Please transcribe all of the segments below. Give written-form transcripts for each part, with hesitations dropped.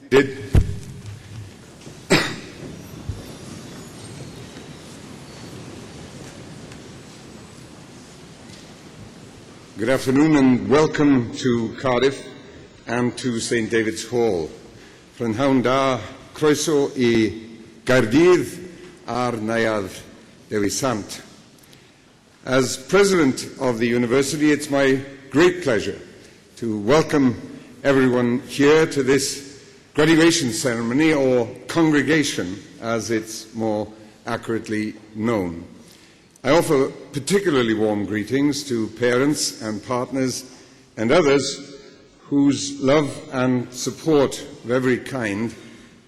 did. Good afternoon and welcome to Cardiff and to St David's Hall. Prynhawn da, croeso I Gaerdydd a'r Neuadd Dewi Sant. As President of the University, it's my great pleasure to welcome everyone here to this graduation ceremony, or congregation as it's more accurately known. I offer particularly warm greetings to parents and partners and others whose love and support of every kind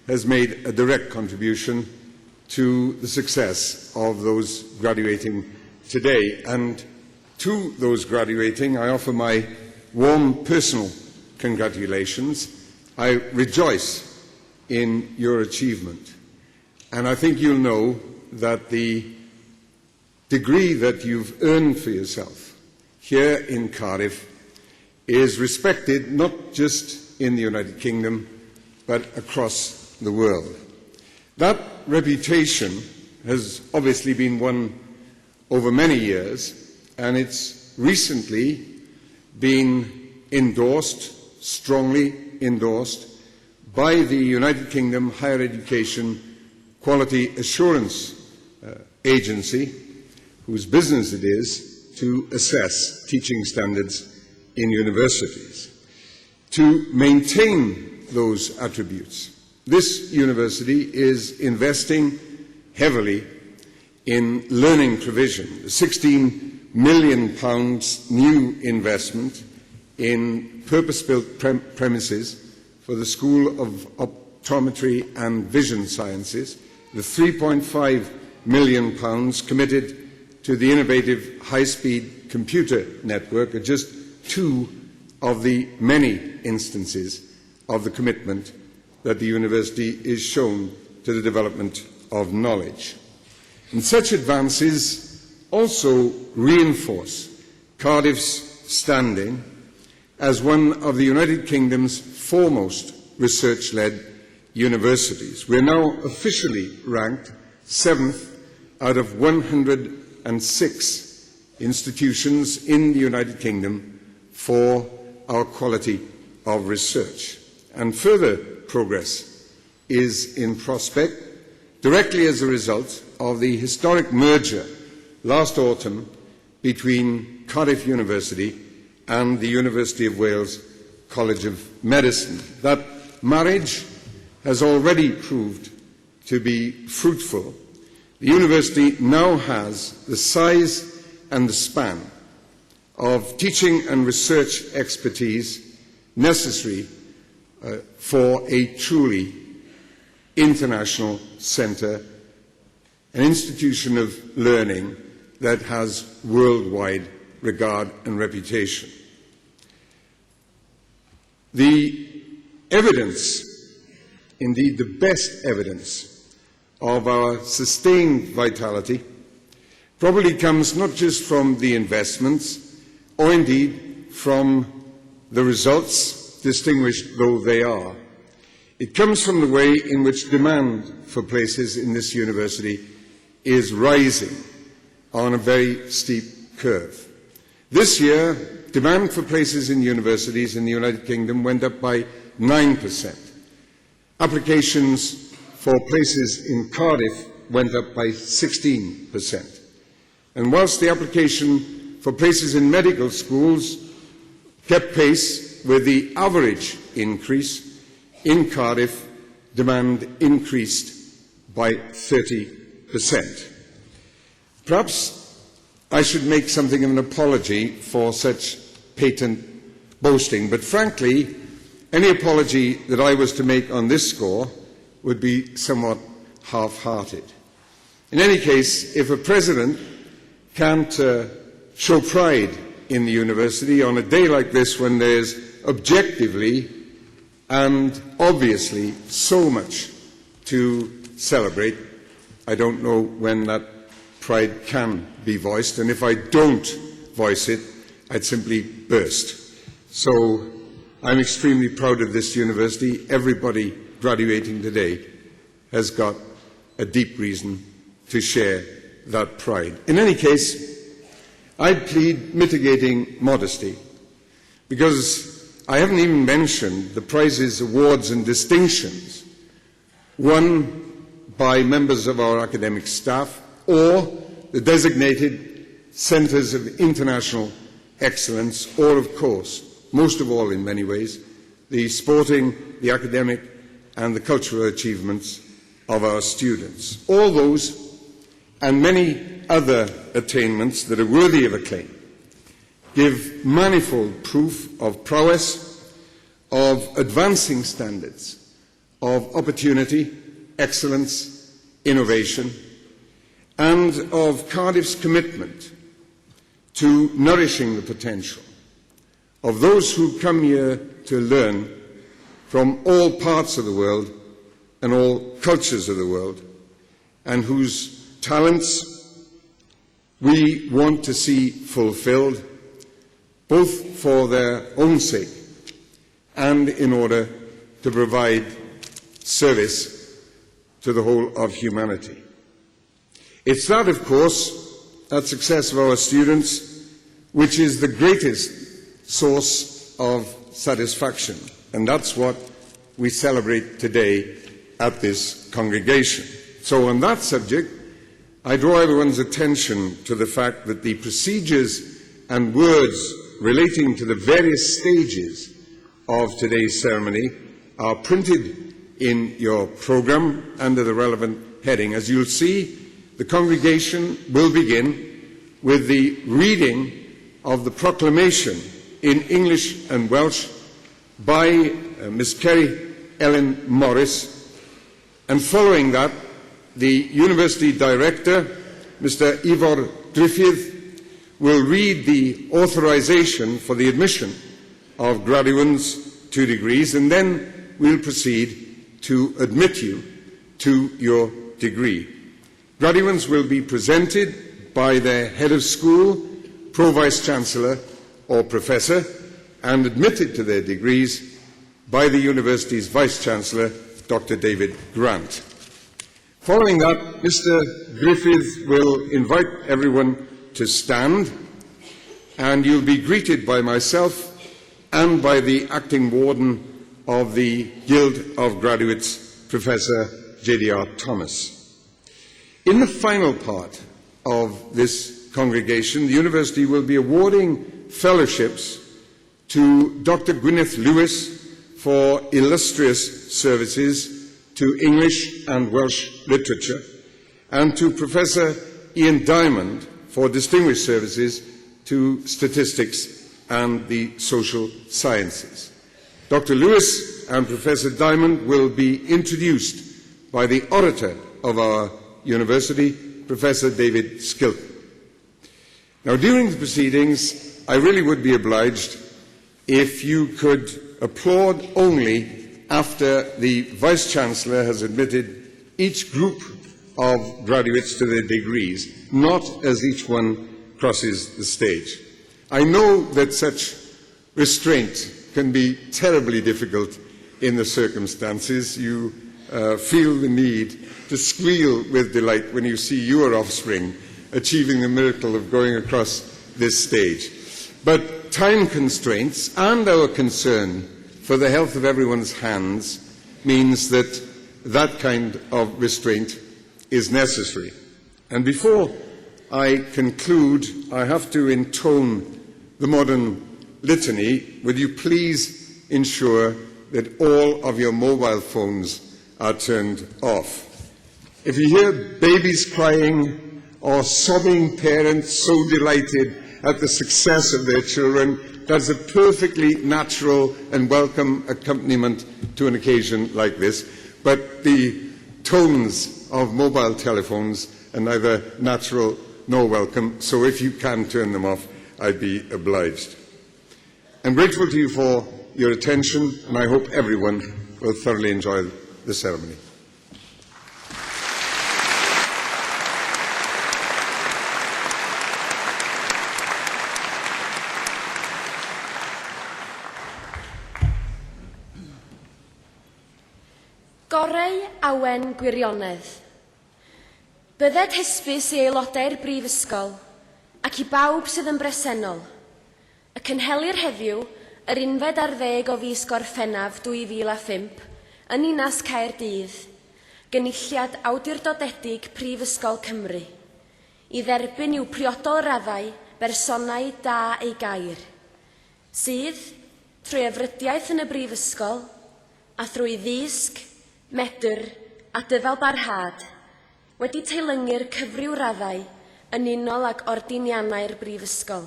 has made a direct contribution to the success of those graduating today. And to those graduating, I offer my warm personal congratulations. I rejoice in your achievement. And I think you'll know that the degree that you've earned for yourself here in Cardiff is respected not just in the United Kingdom, but across the world. That reputation has obviously been won over many years, and it's recently been endorsed, strongly endorsed, by the United Kingdom Higher Education Quality Assurance Agency, whose business it is to assess teaching standards in universities. To maintain those attributes, this university is investing heavily in learning provision. The £16 million new investment in purpose-built premises for the School of Optometry and Vision Sciences, the £3.5 million committed to the innovative high-speed computer network are just two of the many instances of the commitment that the university is shown to the development of knowledge. And such advances also reinforce Cardiff's standing as one of the United Kingdom's foremost research-led universities. We are now officially ranked 7th out of 106 institutions in the United Kingdom for our quality of research. And further progress is in prospect directly as a result of the historic merger last autumn between Cardiff University and the University of Wales College of Medicine. That marriage has already proved to be fruitful. The university now has the size and the span of teaching and research expertise necessary for a truly international centre, an institution of learning that has worldwide regard and reputation. The evidence, indeed the best evidence, of our sustained vitality probably comes not just from the investments, or indeed from the results, distinguished though they are. It comes from the way in which demand for places in this university is rising on a very steep curve. This year, demand for places in universities in the United Kingdom went up by 9%. Applications for places in Cardiff went up by 16%. And whilst the application for places in medical schools kept pace with the average increase, in Cardiff, demand increased by 30%. Perhaps I should make something of an apology for such patent boasting, but frankly, any apology that I was to make on this score would be somewhat half-hearted. In any case, if a president can't show pride in the university on a day like this when there's objectively and obviously so much to celebrate, I don't know when that pride can be voiced, and if I don't voice it, I'd simply burst. So I'm extremely proud of this university. Everybody graduating today has got a deep reason to share that pride. In any case, I'd plead mitigating modesty, because I haven't even mentioned the prizes, awards and distinctions won by members of our academic staff or the designated centres of international excellence, or, of course, most of all in many ways, the sporting, the academic and the cultural achievements of our students. All those and many other attainments that are worthy of acclaim give manifold proof of prowess, of advancing standards, of opportunity, excellence, innovation, and of Cardiff's commitment to nourishing the potential of those who come here to learn from all parts of the world and all cultures of the world, and whose talents we want to see fulfilled, both for their own sake and in order to provide service to the whole of humanity. It's that, of course, that success of our students which is the greatest source of satisfaction, and that's what we celebrate today at this congregation. So on that subject, I draw everyone's attention to the fact that the procedures and words relating to the various stages of today's ceremony are printed in your programme under the relevant heading. As you'll see, the congregation will begin with the reading of the proclamation in English and Welsh by Miss Kerry Ellen Morris, and following that, the University Director, Mr. Ivor Griffith, will read the authorisation for the admission of graduates to degrees, and then we'll proceed to admit you to your degree. Graduates will be presented by their head of school, pro-vice-chancellor or professor, and admitted to their degrees by the university's vice-chancellor, Dr. David Grant. Following that, Mr. Griffith will invite everyone to stand, and you'll be greeted by myself and by the acting warden of the Guild of Graduates, Professor J.D.R. Thomas. In the final part of this congregation, the university will be awarding fellowships to Dr. Gwyneth Lewis for illustrious services to English and Welsh literature, and to Professor Ian Diamond for distinguished services to statistics and the social sciences. Dr. Lewis and Professor Diamond will be introduced by the orator of our university, Professor David Skilton. Now, during the proceedings, I really would be obliged if you could applaud only after the Vice-Chancellor has admitted each group of graduates to their degrees, not as each one crosses the stage. I know that such restraint can be terribly difficult in the circumstances. You feel the need to squeal with delight when you see your offspring achieving the miracle of going across this stage. But time constraints and our concern for the health of everyone's hands means that that kind of restraint is necessary. And before I conclude, I have to intone the modern litany. Would you please ensure that all of your mobile phones are turned off? If you hear babies crying or sobbing parents so delighted at the success of their children, that's a perfectly natural and welcome accompaniment to an occasion like this. But the tones of mobile telephones are neither natural nor welcome, so if you can turn them off, I'd be obliged. I'm grateful to you for your attention, and I hope everyone will thoroughly enjoy the ceremony. Gorau awen gwirionedd. Bydded hysbys i aelodau'r Brifysgol ac i bawb sydd yn bresennol, y cynhelir heddiw yr 11 o fis Gorffennaf 2005 yn Ninas Caerdydd, gynulliad awdurdodedig Prifysgol Cymru, i dderbyn i'w priodol raddau bersonau da ei gair, sydd, trwy efrydiaeth yn y Brifysgol, a thrwy ddisg, medr a dyfal barhad, wedi teilyngu'r cyfryw raddau yn unol ag ordiniannau'r Brifysgol.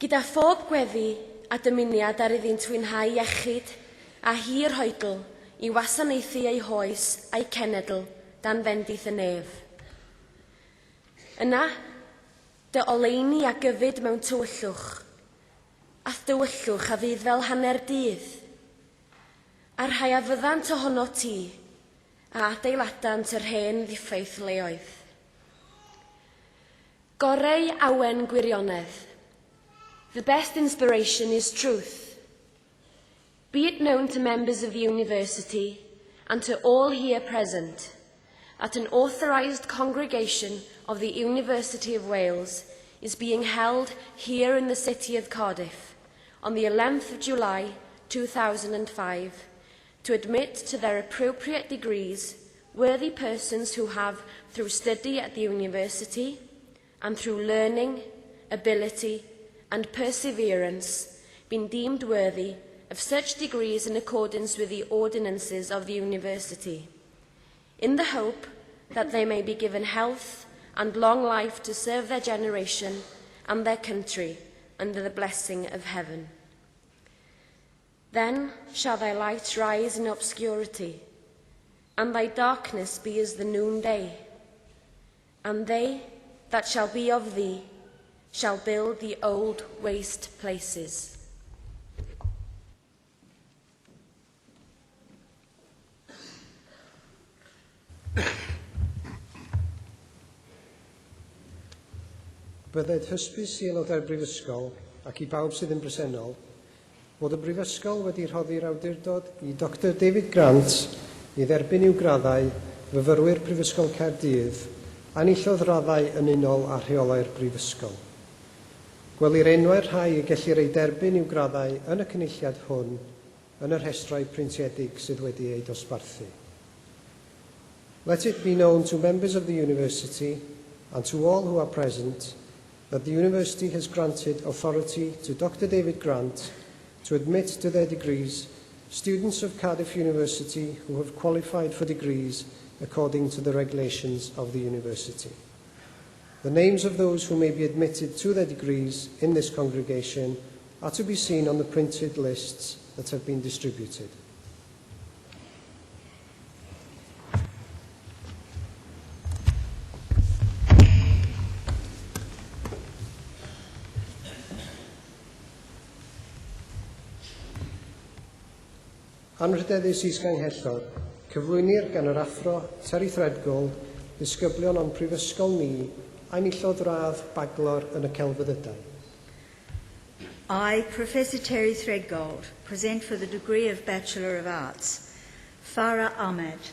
Gyda phob gweddi a dymuniad ar iddynt fwynhau iechyd a hir hoedl i wasanaethu ei hoes a'i cenedl dan fendith y nef. Yna, dy oleini a gyfyd mewn tywyllwch, ath dywyllwch a fydd fel hanner dydd, a rhai a fyddant ohono ti, a adeiladant yr hen ddiffeith leoedd. Gorau awen gwirionedd. The best inspiration is truth. Be it known to members of the university and to all here present that an authorised congregation of the University of Wales is being held here in the city of Cardiff on the 11th of July 2005 to admit to their appropriate degrees worthy persons who have, through study at the university and through learning, ability and perseverance, been deemed worthy of such degrees in accordance with the ordinances of the university, in the hope that they may be given health and long life to serve their generation and their country under the blessing of heaven. Then shall thy light rise in obscurity, and thy darkness be as the noonday. And they that shall be of thee shall build the old waste places. Bydded hysbys i aelodau'r Brifysgol ac i bawb sydd yn bresennol fod y Brifysgol wedi rhoddi'r awdurdod i Dr David Grant i dderbyn i'w graddau fyfyrwyr Prifysgol Caerdydd a enillodd raddau yn unol â rheolau'r Brifysgol. Gwelir enwau'r rhai y gellir ei derbyn i'w graddau yn y cynulliad hwn yn yr rhestrau preintiedig sydd wedi ei dosbarthu. Let it be known to members of the university and to all who are present that the university has granted authority to Dr David Grant to admit to their degrees students of Cardiff University who have qualified for degrees according to the regulations of the university. The names of those who may be admitted to their degrees in this congregation are to be seen on the printed lists that have been distributed. Anrhydeddus Is-Ganghellor, cyflwynir gan yr athro Terry Threadgold, disgyblion o'n prifysgol ni, a enillodd radd baglor yn y celfyddydau. I, Professor Terry Threadgold, present for the degree of Bachelor of Arts, Farah Ahmed.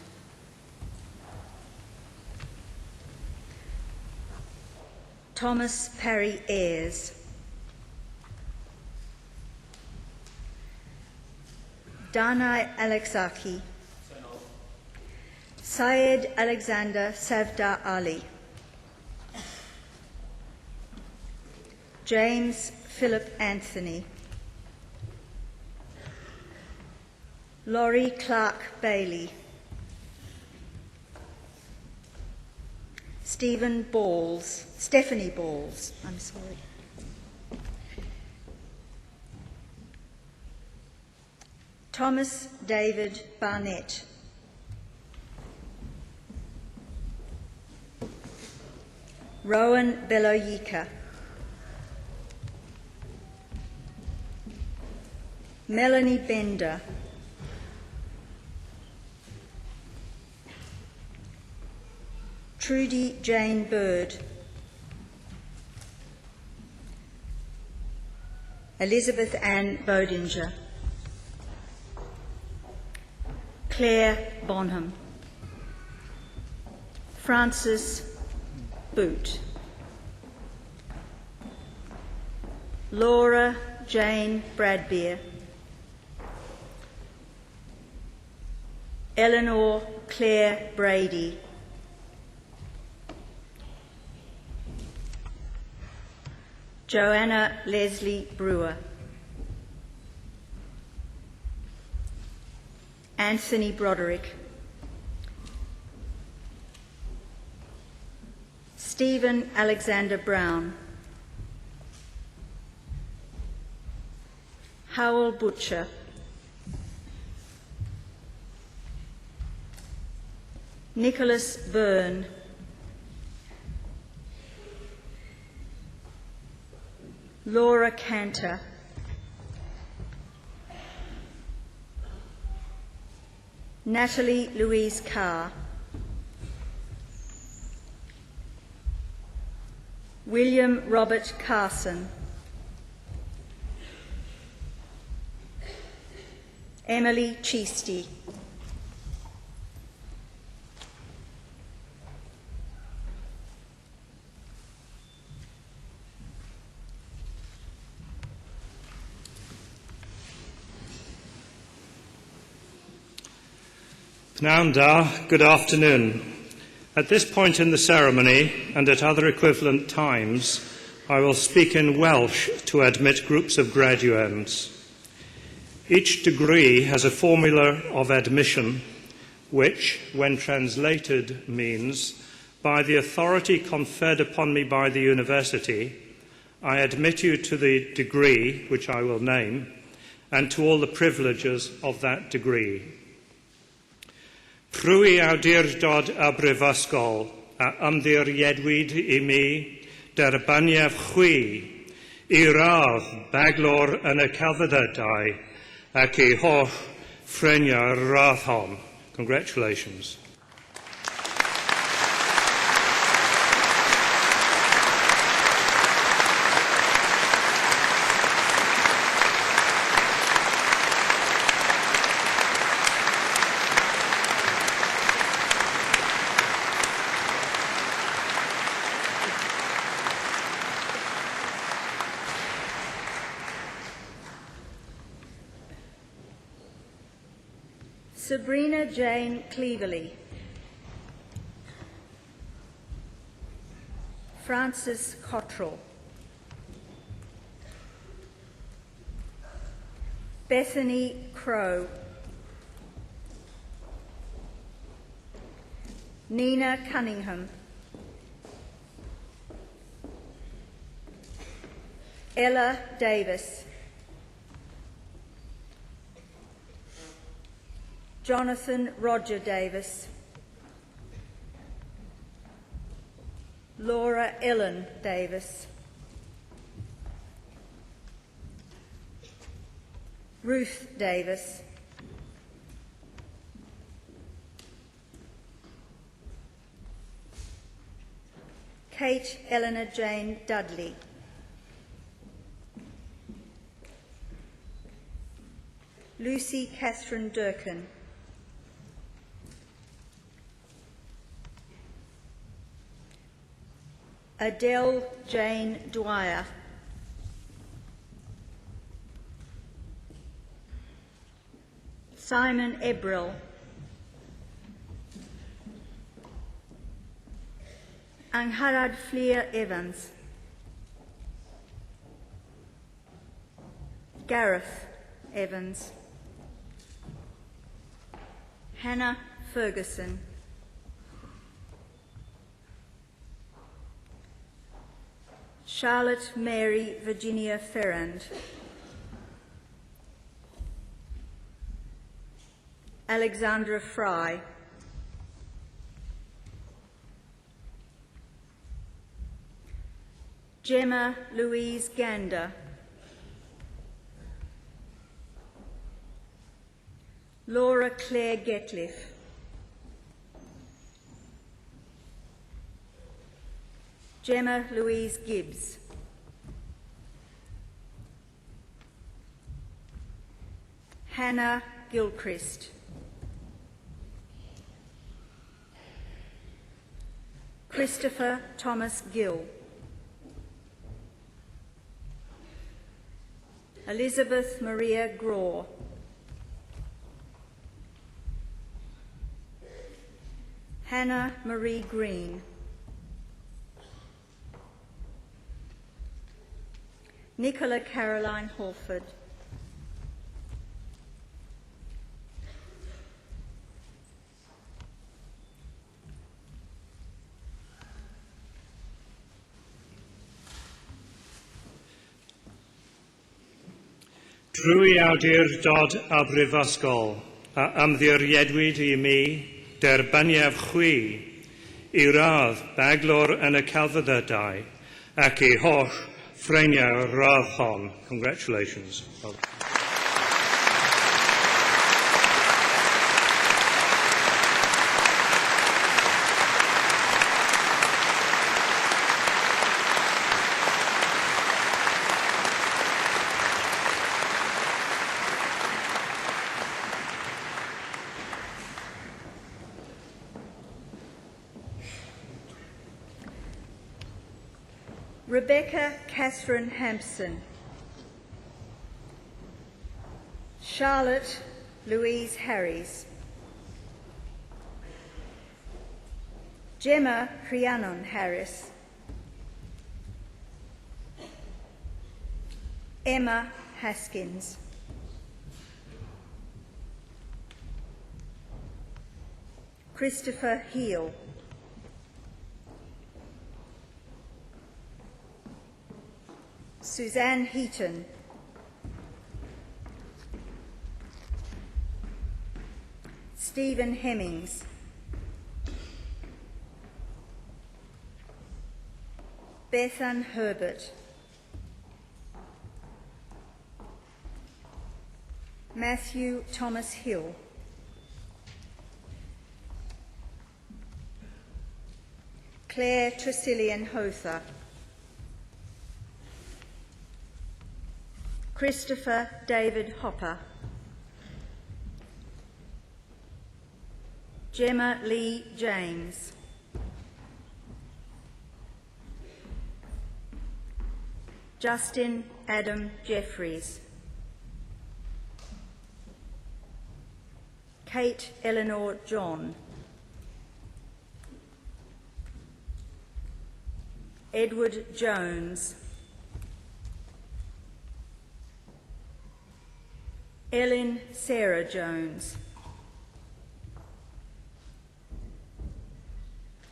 Thomas Parry Ayres. Danai Alexaki. Syed Alexander Savdar Ali. James Philip Anthony. Laurie Clark Bailey. Stephanie Balls, I'm sorry. Thomas David Barnett. Rowan Beloyika. Melanie Bender. Trudy Jane Bird. Elizabeth Ann Bodinger. Claire Bonham. Frances Boot. Laura Jane Bradbeer. Eleanor Claire Brady. Joanna Leslie Brewer. Anthony Broderick. Stephen Alexander Brown. Howell Butcher. Nicholas Byrne. Laura Cantor. Natalie Louise Carr. William Robert Carson. Emily Cheesty. Pnawn da, good afternoon. At this point in the ceremony, and at other equivalent times, I will speak in Welsh to admit groups of graduands. Each degree has a formula of admission, which, when translated, means, by the authority conferred upon me by the university, I admit you to the degree, which I will name, and to all the privileges of that degree. Prwy awdurdod y brifysgol a ymddiriedwyd I mi derbaniaf chwi I radd baglor yn y celfyddydau ac I holl ffreniau'r radd hon. Congratulations. Sabrina Jane Cleverley. Frances Cottrell. Bethany Crow. Nina Cunningham. Ella Davis. Jonathan Roger Davis. Laura Ellen Davis. Ruth Davis. Kate Eleanor Jane Dudley. Lucy Catherine Durkin. Adele Jane Dwyer. Simon Ebrill. Angharad Fleer Evans. Gareth Evans. Hannah Ferguson. Charlotte Mary Virginia Ferrand. Alexandra Fry. Gemma Louise Gander. Laura Claire Getliff. Gemma Louise Gibbs. Hannah Gilchrist. Christopher Thomas Gill, Elizabeth Maria Graw, Hannah Marie Green, Nicola Caroline Hawford, Trwy awdurdod a brifysgol, a ymddiriedwyd I mi, derbyniaf chwi, I radd baglor yn y celfyddydau, ac I holl ffreniau'r radd hon. Congratulations. Well done. Rebecca Catherine Hampson, Charlotte Louise Harries, Gemma Rhiannon Harris, Emma Haskins, Christopher Heel, Suzanne Heaton, Stephen Hemmings, Bethan Herbert, Matthew Thomas Hill, Claire Tresillian Hother, Christopher David Hopper, Gemma Lee James, Justin Adam Jeffries, Kate Eleanor John, Edward Jones, Ellen Sarah Jones,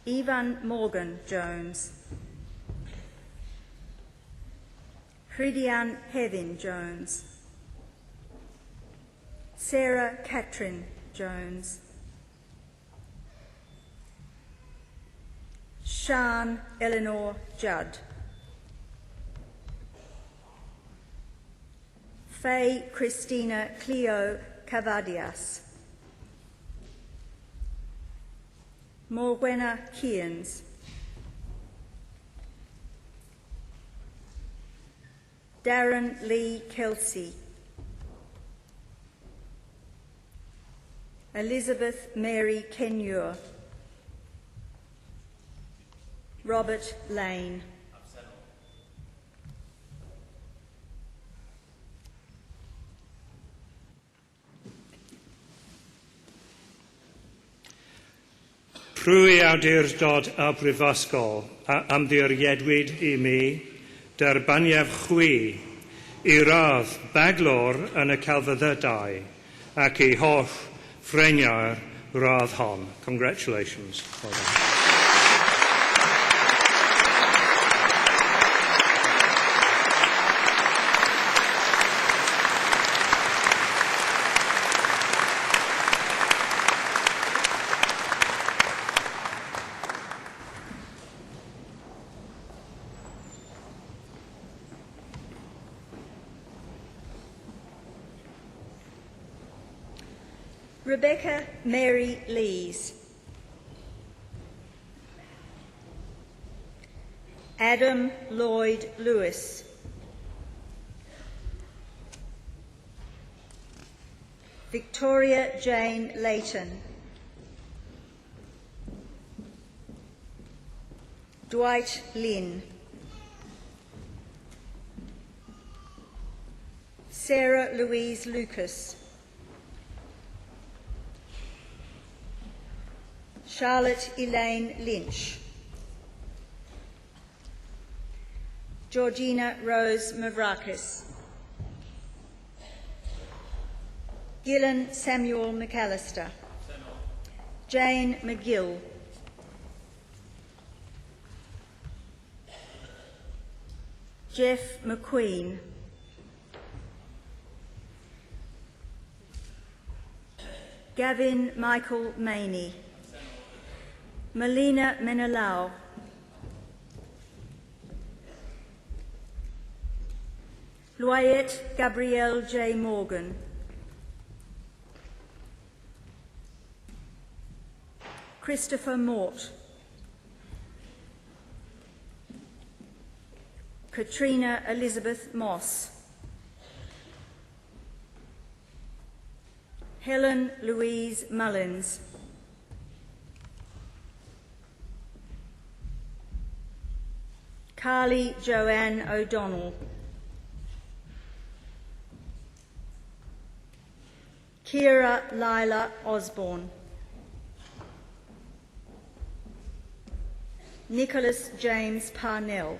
Ivan Morgan Jones, Hridian Hevin Jones, Sarah Catherine Jones, Sian Eleanor Judd, Faye Christina Cleo Cavadias, Morwenna Kearns, Darren Lee Kelsey, Elizabeth Mary Kenure, Robert Lane, Trwy awdurdod a brifysgol, a ymddiriedwyd I mi, derbyniaf chwi, I radd baglor yn y celfyddydau, ac I holl ffreniau'r radd hon. Congratulations. Well done. Rebecca Mary Lees, Adam Lloyd Lewis, Victoria Jane Layton, Dwight Lynn, Sarah Louise Lucas, Charlotte Elaine Lynch, Georgina Rose Mavrakis, Gillen Samuel McAllister, Jane McGill, Jeff McQueen, Gavin Michael Maney, Melina Menelau, Loyette Gabrielle J. Morgan, Christopher Mort, Katrina Elizabeth Moss, Helen Louise Mullins, Carly Joanne O'Donnell, Kira Lila Osborne, Nicholas James Parnell,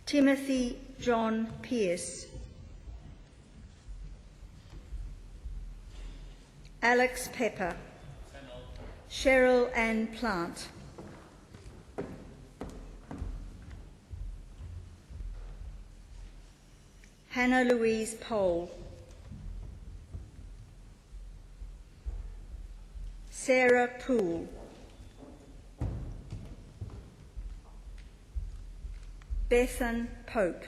Timothy John Pierce, Alex Pepper, Cheryl Ann Plant, Hannah Louise Pole, Sarah Poole, Bethan Pope,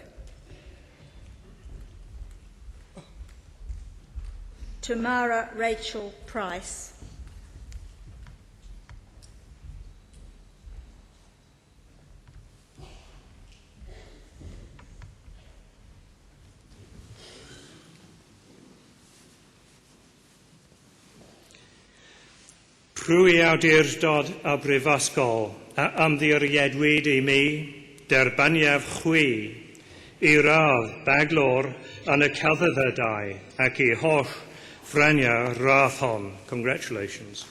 Tamara Rachel Price, Prwy awdurdod a brifysgol a ymddiriedwyd I mi, derbaniaf chwi, I radd baglor yn y celfyddydau ac I holl ffraniau rath hon. Congratulations.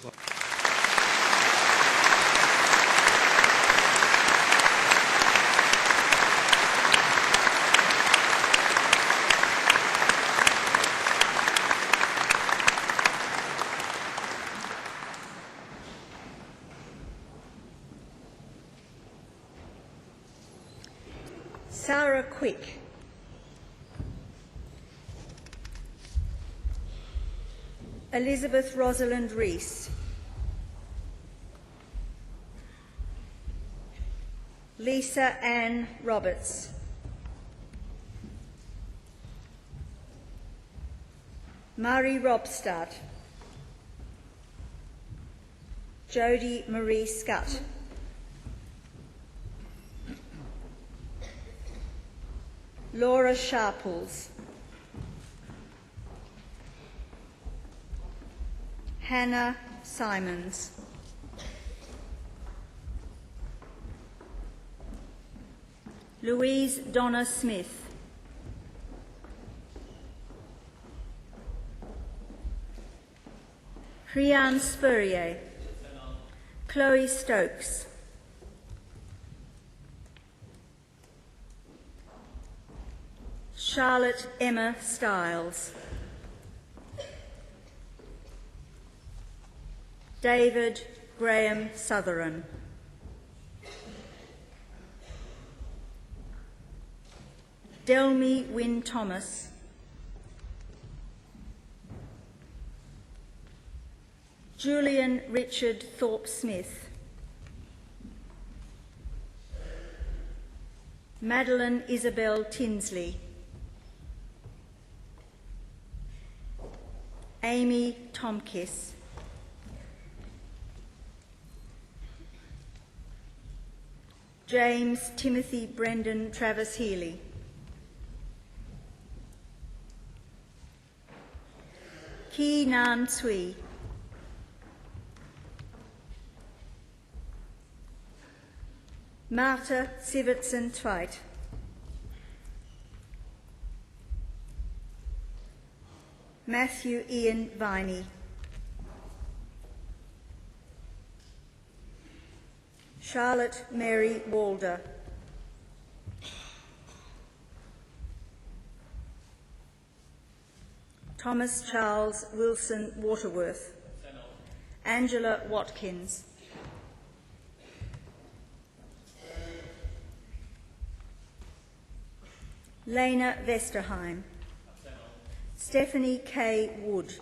Sarah Quick, Elizabeth Rosalind Rees, Lisa Ann Roberts, Marie Robstad, Jodie Marie Scutt, Laura Sharples, Hannah Simons, Louise Donna Smith, Priyan Spurrier, Chloe Stokes, Charlotte Emma Stiles, David Graham Southern, Delmy Wynne Thomas, Julian Richard Thorpe Smith, Madeline Isabel Tinsley, Amy Tomkis, James Timothy Brendan Travis Healy, Ki Nan Tsui, Marta Sivertson Twite. Matthew Ian Viney. Charlotte Mary Walder. Thomas Charles Wilson Waterworth. Angela Watkins. Lena Vesterheim. Stephanie K. Wood.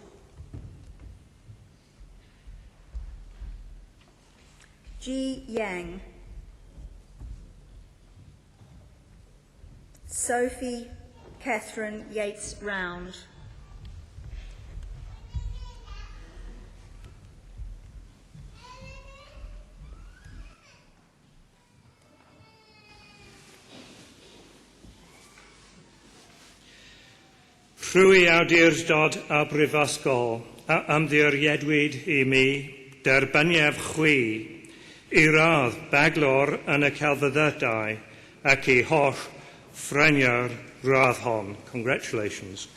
Ji Yang. Sophie Catherine Yates Round. Rhwy awdurdod a brifysgol a ymddiriedwyd I mi derbyniaf chwi I radd baglor yn y celfyddydau ac I holl ffrenia'r radd hon. Congratulations.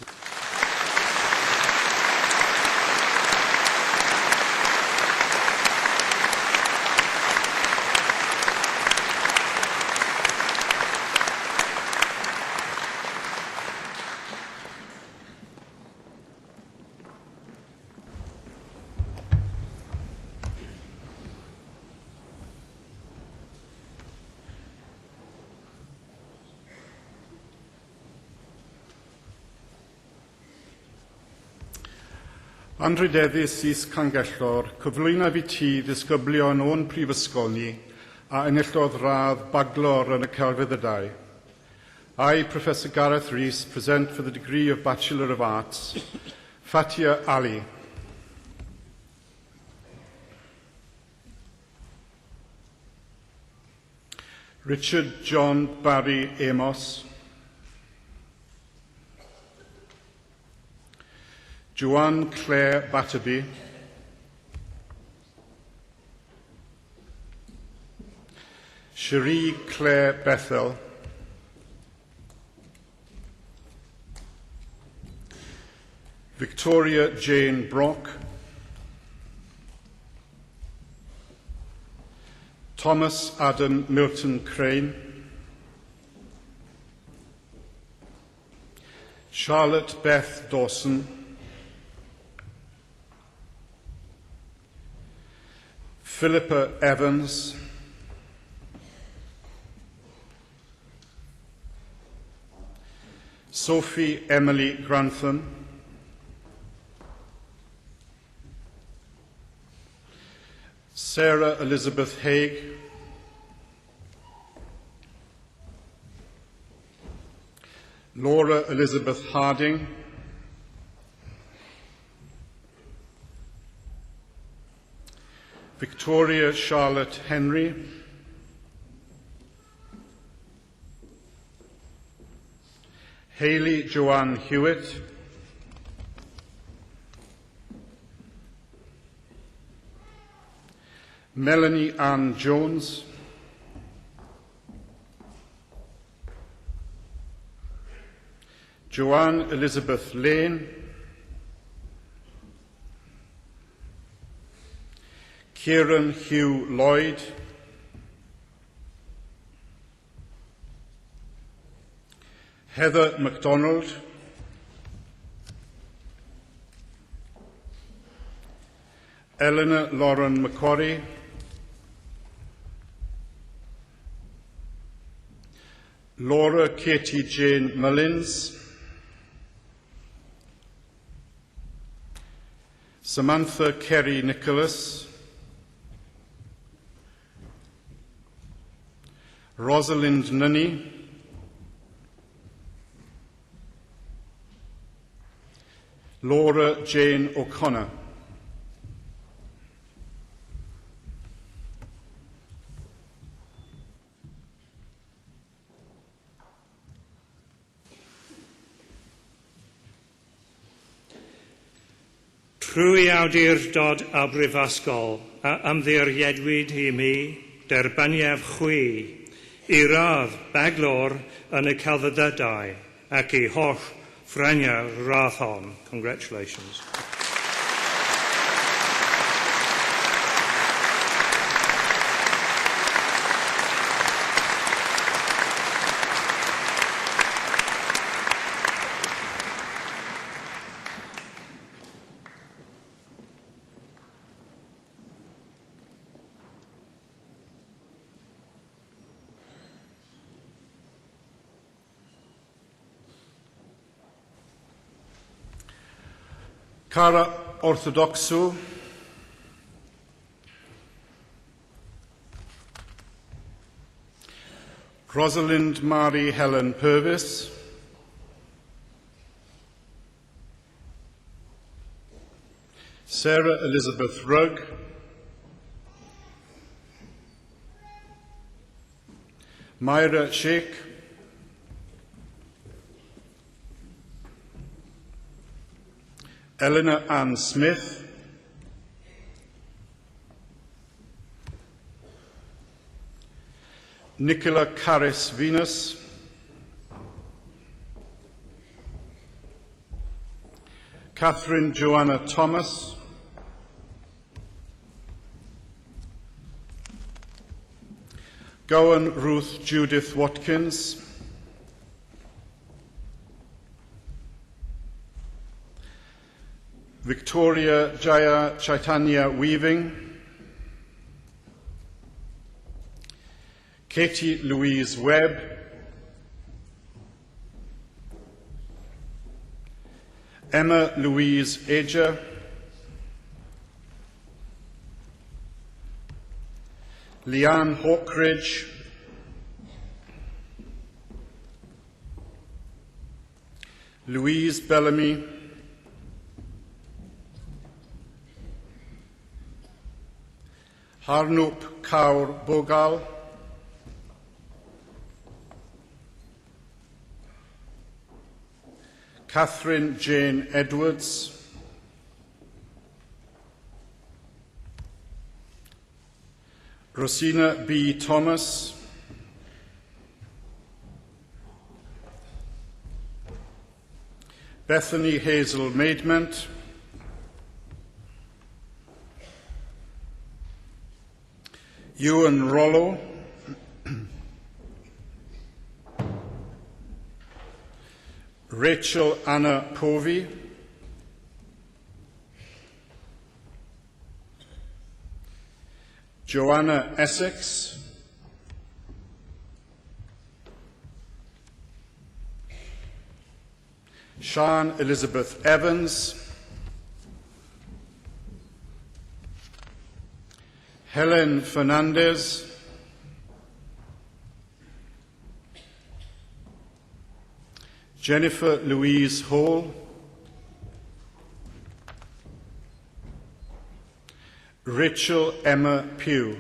Anrydeddus is Cangellor, cyflwynaf I ti ddisgyblion o'n prifysgol ni a enillodd radd baglor yn y celfyddydau. I, Professor Gareth Rees, present for the degree of Bachelor of Arts, Fatia Ali. Richard John Barry Amos. Joanne Claire Batterby. Cherie Claire Bethel. Victoria Jane Brock. Thomas Adam Milton Crane. Charlotte Beth Dawson. Philippa Evans. Sophie Emily Grantham. Sarah Elizabeth Haig. Laura Elizabeth Harding. Victoria Charlotte Henry. Hayley Joanne Hewitt. Melanie Ann Jones. Joanne Elizabeth Lane. Kieran Hugh Lloyd. Heather MacDonald. Eleanor Lauren Macquarie. Laura Katie Jane Mullins. Samantha Kerry Nicholas. Rosalind Nunny. Laura Jane O'Connor. Rhwy awdurdod a brifysgol a ymddiriedwyd I mi derbyniaf chwi I radd baglor yn y celfyddydau ac I holl ffraniau radd hon. Congratulations. Cara Orthodoxu, Rosalind Mary Helen Purvis, Sarah Elizabeth Rugg, Myra Sheikh, Eleanor Ann Smith, Nicola Caris Venus, Catherine Joanna Thomas, Gowan Ruth Judith Watkins, Victoria Jaya Chaitanya Weaving, Katie Louise Webb, Emma Louise Ager, Leanne Hawkridge, Louise Bellamy, Harnoop Kaur Bogal, Catherine Jane Edwards, Rosina B. Thomas, Bethany Hazel Maidment, Ewan Rollo, Rachel Anna Povey, Joanna Essex, Sian Elizabeth Evans, Helen Fernandez, Jennifer Louise Hall, Rachel Emma Pugh,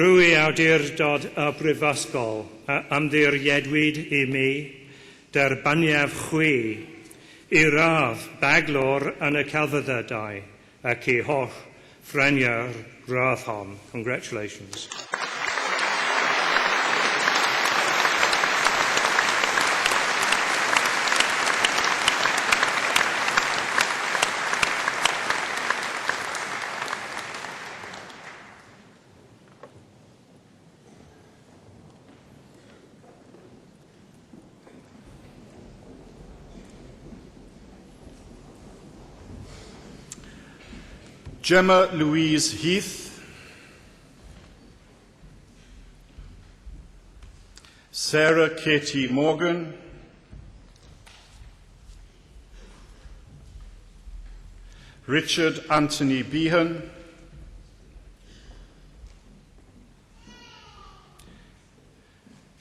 Rwy awdurdod y Brifysgol a ymddiriedwyd I mi derbaniaf chwi I radd baglor yn y celfyddydau ac I holl ffreniau'r radd hon. Congratulations. Gemma Louise Heath, Sarah Katie Morgan, Richard Anthony Behan,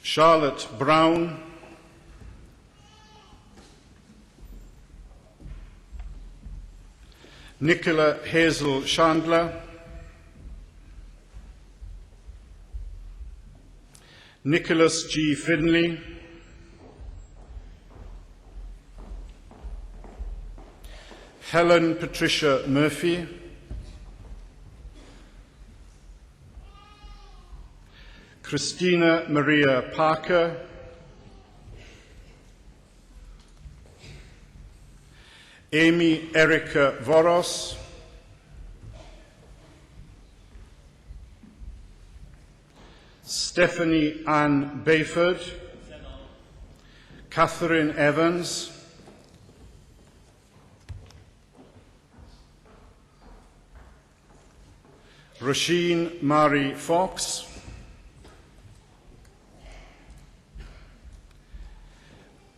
Charlotte Brown, Nicola Hazel Chandler, Nicholas G. Finley, Helen Patricia Murphy, Christina Maria Parker, Amy Erica Voros, Stephanie Ann Bayford, Catherine Evans, Roisin Marie Fox,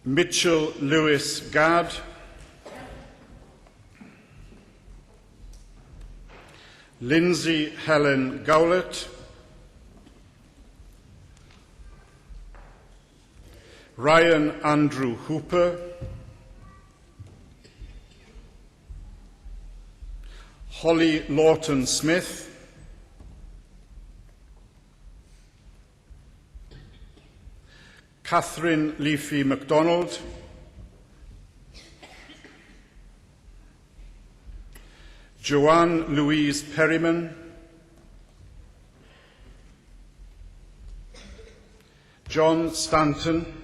Mitchell Lewis Gadd, Lindsay Helen Gowlett, Ryan Andrew Hooper, Holly Lawton Smith, Catherine Leafy MacDonald, Joanne Louise Perryman, John Stanton,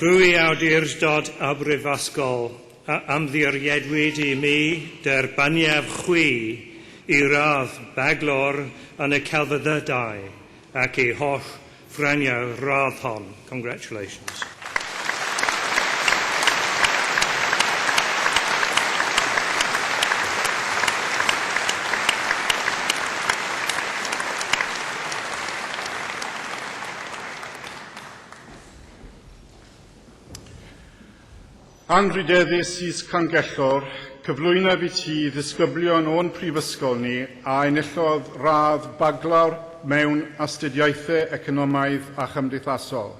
Rwy awdurdod a brifysgol a ymddiriedwyd I mi derbaniaf chwi I radd baglor yn y celfyddydau ac I holl ffraniau radd hon. Congratulations. Anrhyddeddu Sis Cangellor, cyflwynaf I ti ddisgyblion o'n prifysgol ni a enillodd radd baglawr mewn astudiaethau economaidd a chymdeithasol.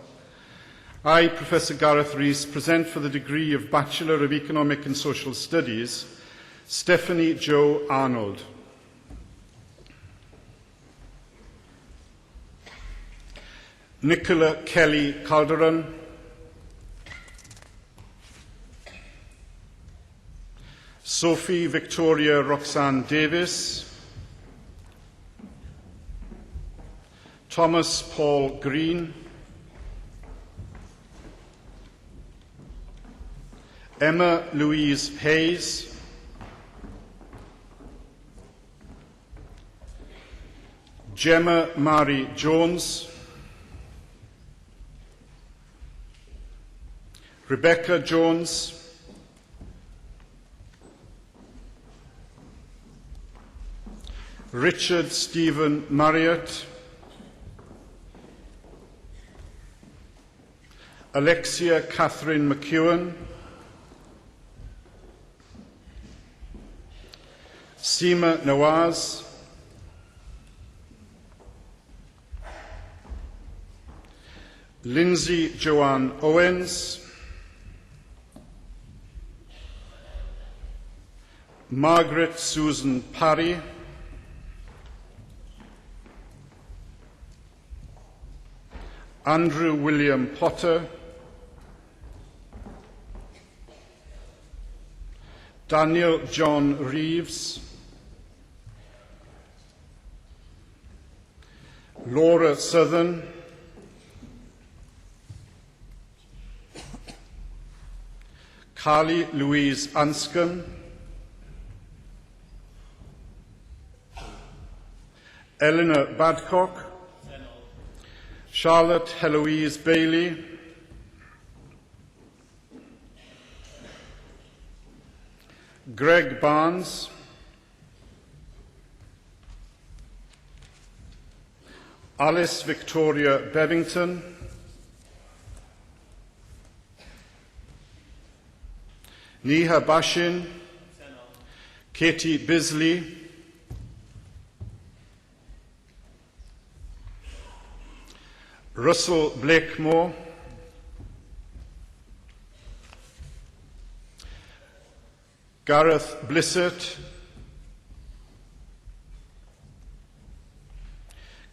I, Professor Gareth Rees, present for the degree of Bachelor of Economic and Social Studies, Stephanie Jo Arnold. Nicola Kelly Calderon, Sophie Victoria Roxanne Davis, Thomas Paul Green, Emma Louise Hayes, Gemma Marie Jones, Rebecca Jones, Richard Stephen Marriott, Alexia Catherine McEwen, Seema Nawaz, Lindsay Joanne Owens, Margaret Susan Parry, Andrew William Potter, Daniel John Reeves, Laura Southern, Carly Louise Anscombe, Eleanor Badcock, Charlotte Heloise Bailey, Greg Barnes, Alice Victoria Bevington, Neha Bashin, Katie Bisley, Russell Blakemore, Gareth Blissett,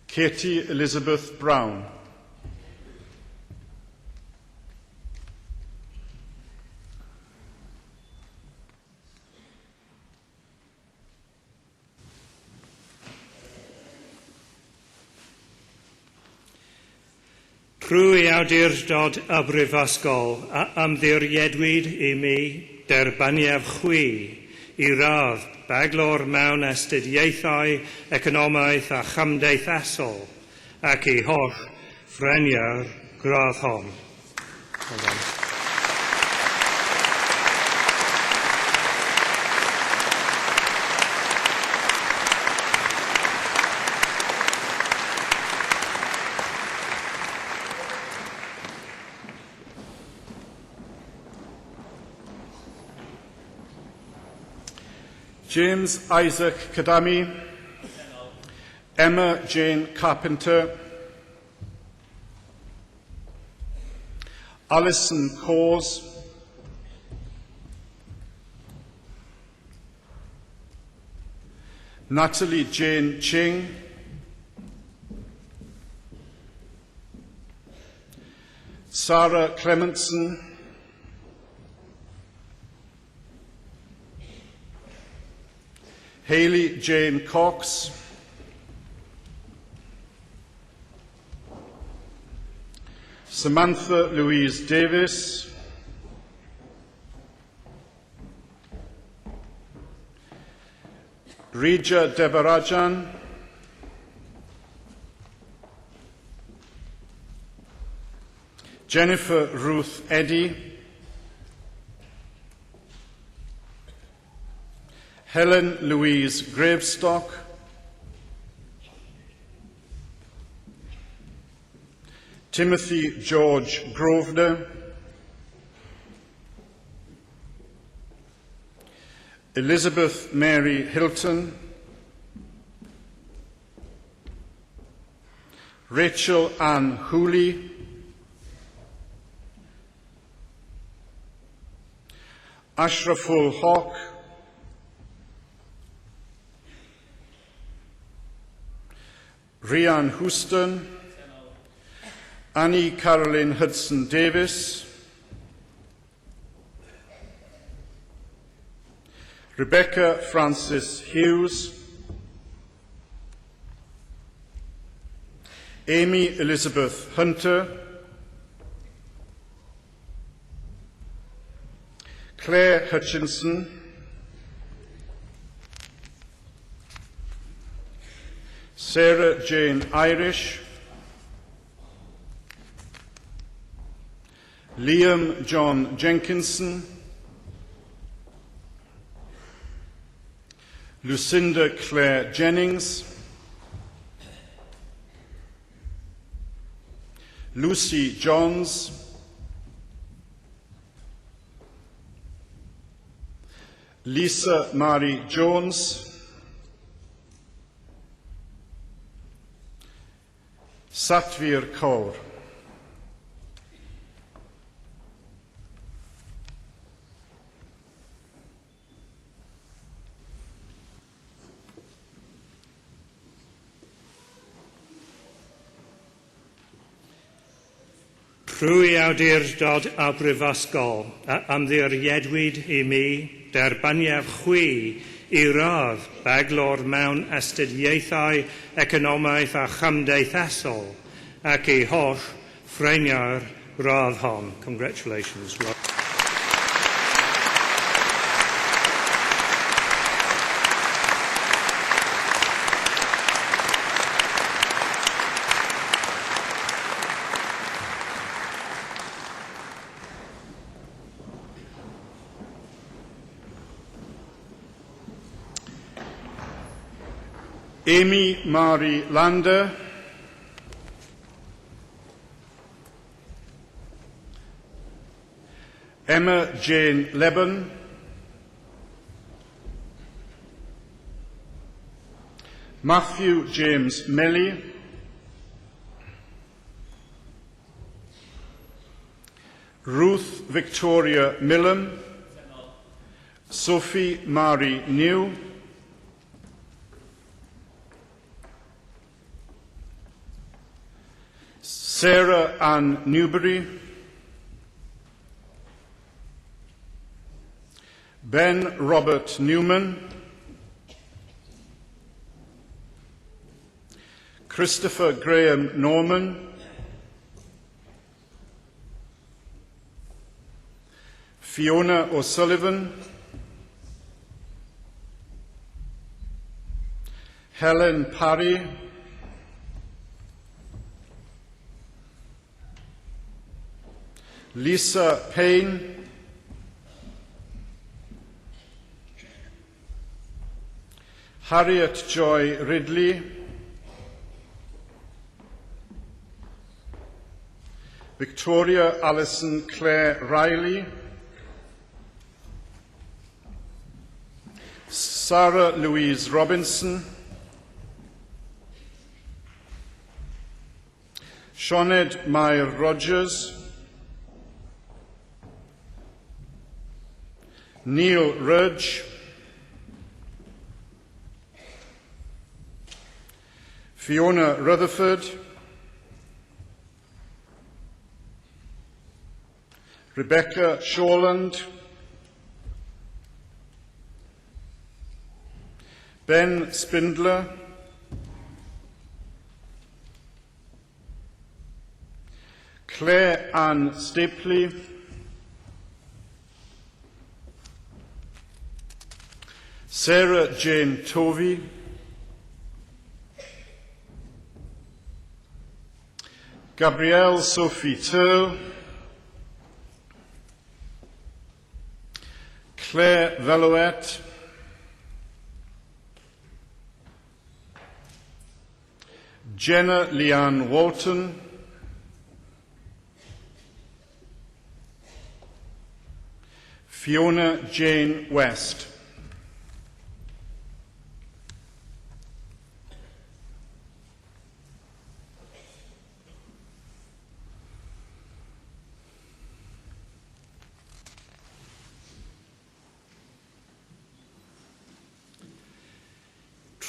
Katie Elizabeth Brown. Rwy awdurdod y brifysgol a ymddiriedwyd I mi derbaniaf chwi I radd baglor mewn astudiaethau, economaeth a chymdeithasol ac I holl ffreniau'r gradd hon. James Isaac Kadami, Emma Jane Carpenter, Alison Cause, Natalie Jane Ching, Sarah Clementson, Hayley Jane Cox, Samantha Louise Davis, Rija Devarajan, Jennifer Ruth Eddy, Helen Louise Gravestock, Timothy George Grosvenor, Elizabeth Mary Hilton, Rachel Ann Hooley, Ashraful Hawk, Rhian Houston, Annie Caroline Hudson Davis, Rebecca Francis Hughes, Amy Elizabeth Hunter, Claire Hutchinson, Sarah Jane Irish, Liam John Jenkinson, Lucinda Claire Jennings, Lucy Johns, Lisa Marie Jones, Satvir Kaur. Rwy awdurdod a brifysgol a ymddiriedwyd I mi derbaniaf chwi I radd baglor mewn astudiaethau, economaeth a chymdeithasol ac I holl ffreniau'r gradd hon. Congratulations. Amy Marie Lander, Emma Jane Lebon, Matthew James Melly, Ruth Victoria Millam, Sophie Marie New, Sarah Ann Newbury, Ben Robert Newman, Christopher Graham Norman, Fiona O'Sullivan, Helen Parry, Lisa Payne, Harriet Joy Ridley, Victoria Alison Clare Riley, Sarah Louise Robinson, Sinead Meyer Rogers, Neil Rudge, Fiona Rutherford, Rebecca Shawland, Ben Spindler, Claire Ann Stapley, Sarah Jane Tovey, Gabrielle Sophie Turl, Claire Valouette, Jenna Leanne Walton, Fiona Jane West.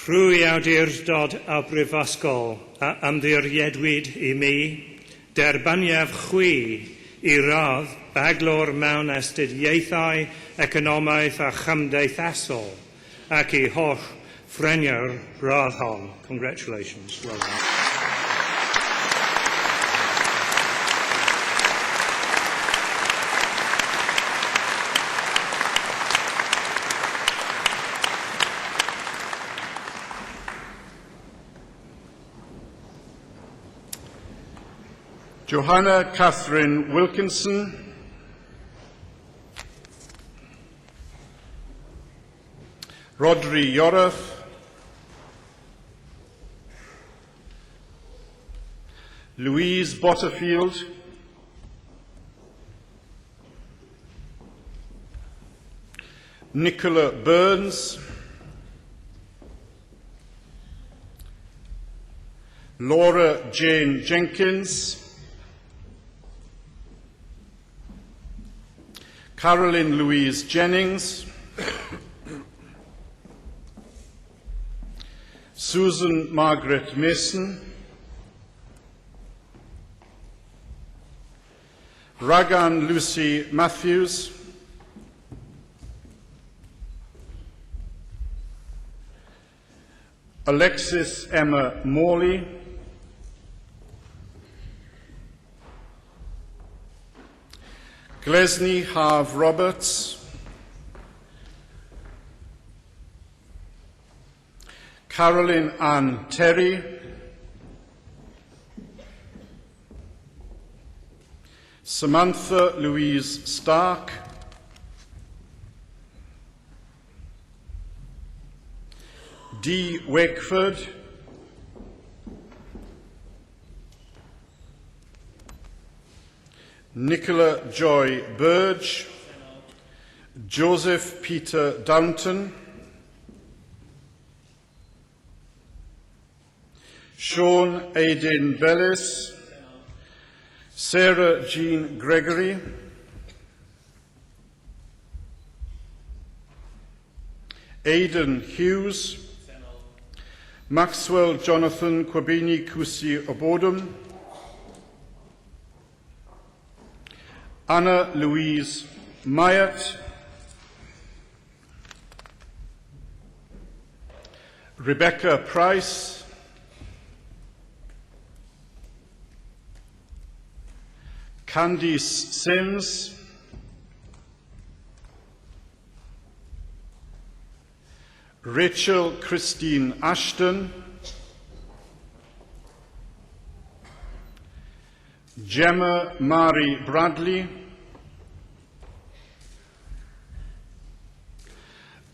Trwy awdurdod a brifysgol a ymddiriedwyd I mi, derbaniaf chwi I radd baglor mewn astudiaethau, economaidd a chymdeithasol ac I holl ffreniau'r radd hon. Congratulations. Well done. Johanna Catherine Wilkinson, Rodri Yorath, Louise Botterfield, Nicola Burns, Laura Jane Jenkins, Caroline Louise Jennings, Susan Margaret Mason, Ragan Lucy Matthews, Alexis Emma Morley, Glesney Harve Roberts, Caroline Ann Terry, Samantha Louise Stark, Dee Wakeford, Nicola Joy Burge, Joseph Peter Downton, Sean Aiden Bellis, Sarah Jean Gregory, Aidan Hughes, Maxwell Jonathan Kwabini Kusi Obodum, Anna Louise Myatt, Rebecca Price, Candice Sims, Rachel Christine Ashton, Gemma Marie Bradley,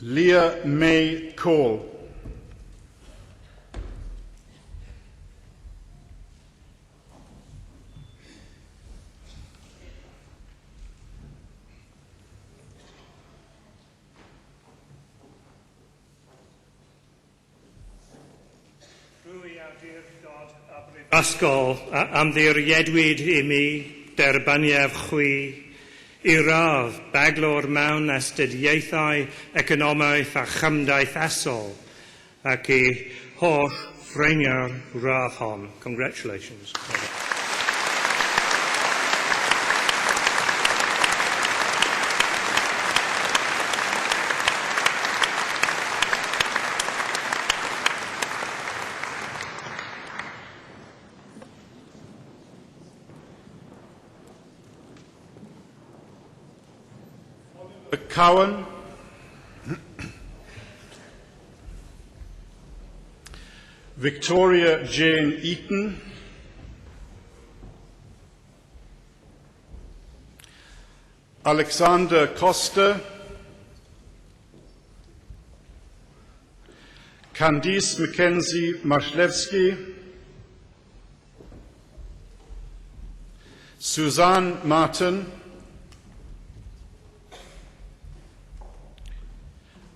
Leah May Cole, Ysgol am ddirjedwyd I mi derbaniaf chwi I radd baglor mewn astudiaethau economaeth a chymdaith asol ac I holl ffreinio'r radd hon. Congratulations. Cowan, Victoria Jane Eaton, Alexander Costa, Candice Mackenzie Mashlewski, Suzanne Martin,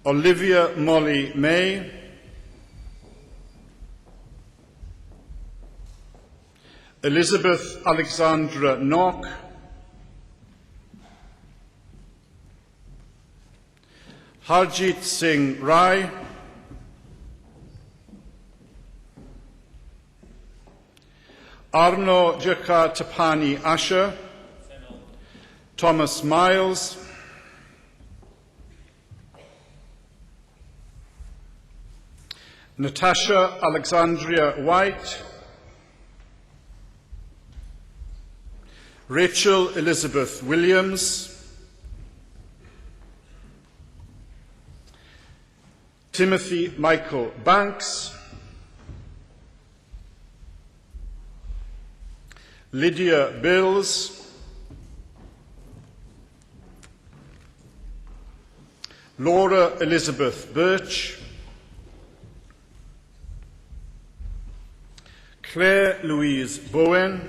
Olivia Molly May, Elizabeth Alexandra Knock, Harjit Singh Rai, Arno Jaka Tapani Asher, Thomas Miles, Natasha Alexandria White, Rachel Elizabeth Williams, Timothy Michael Banks, Lydia Bills, Laura Elizabeth Birch, Claire Louise Bowen,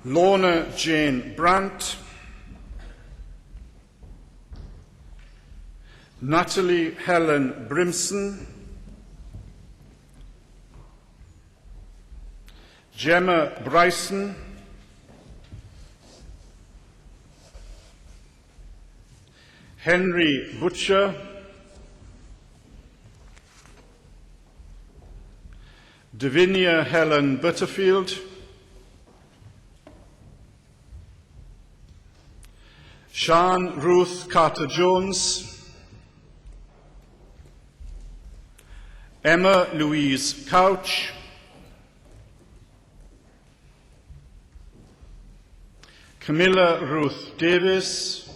Lorna Jane Brandt, Natalie Helen Brimson, Gemma Bryson, Henry Butcher, Davinia Helen Butterfield, Sian Ruth Carter-Jones, Emma Louise Couch, Camilla Ruth Davis,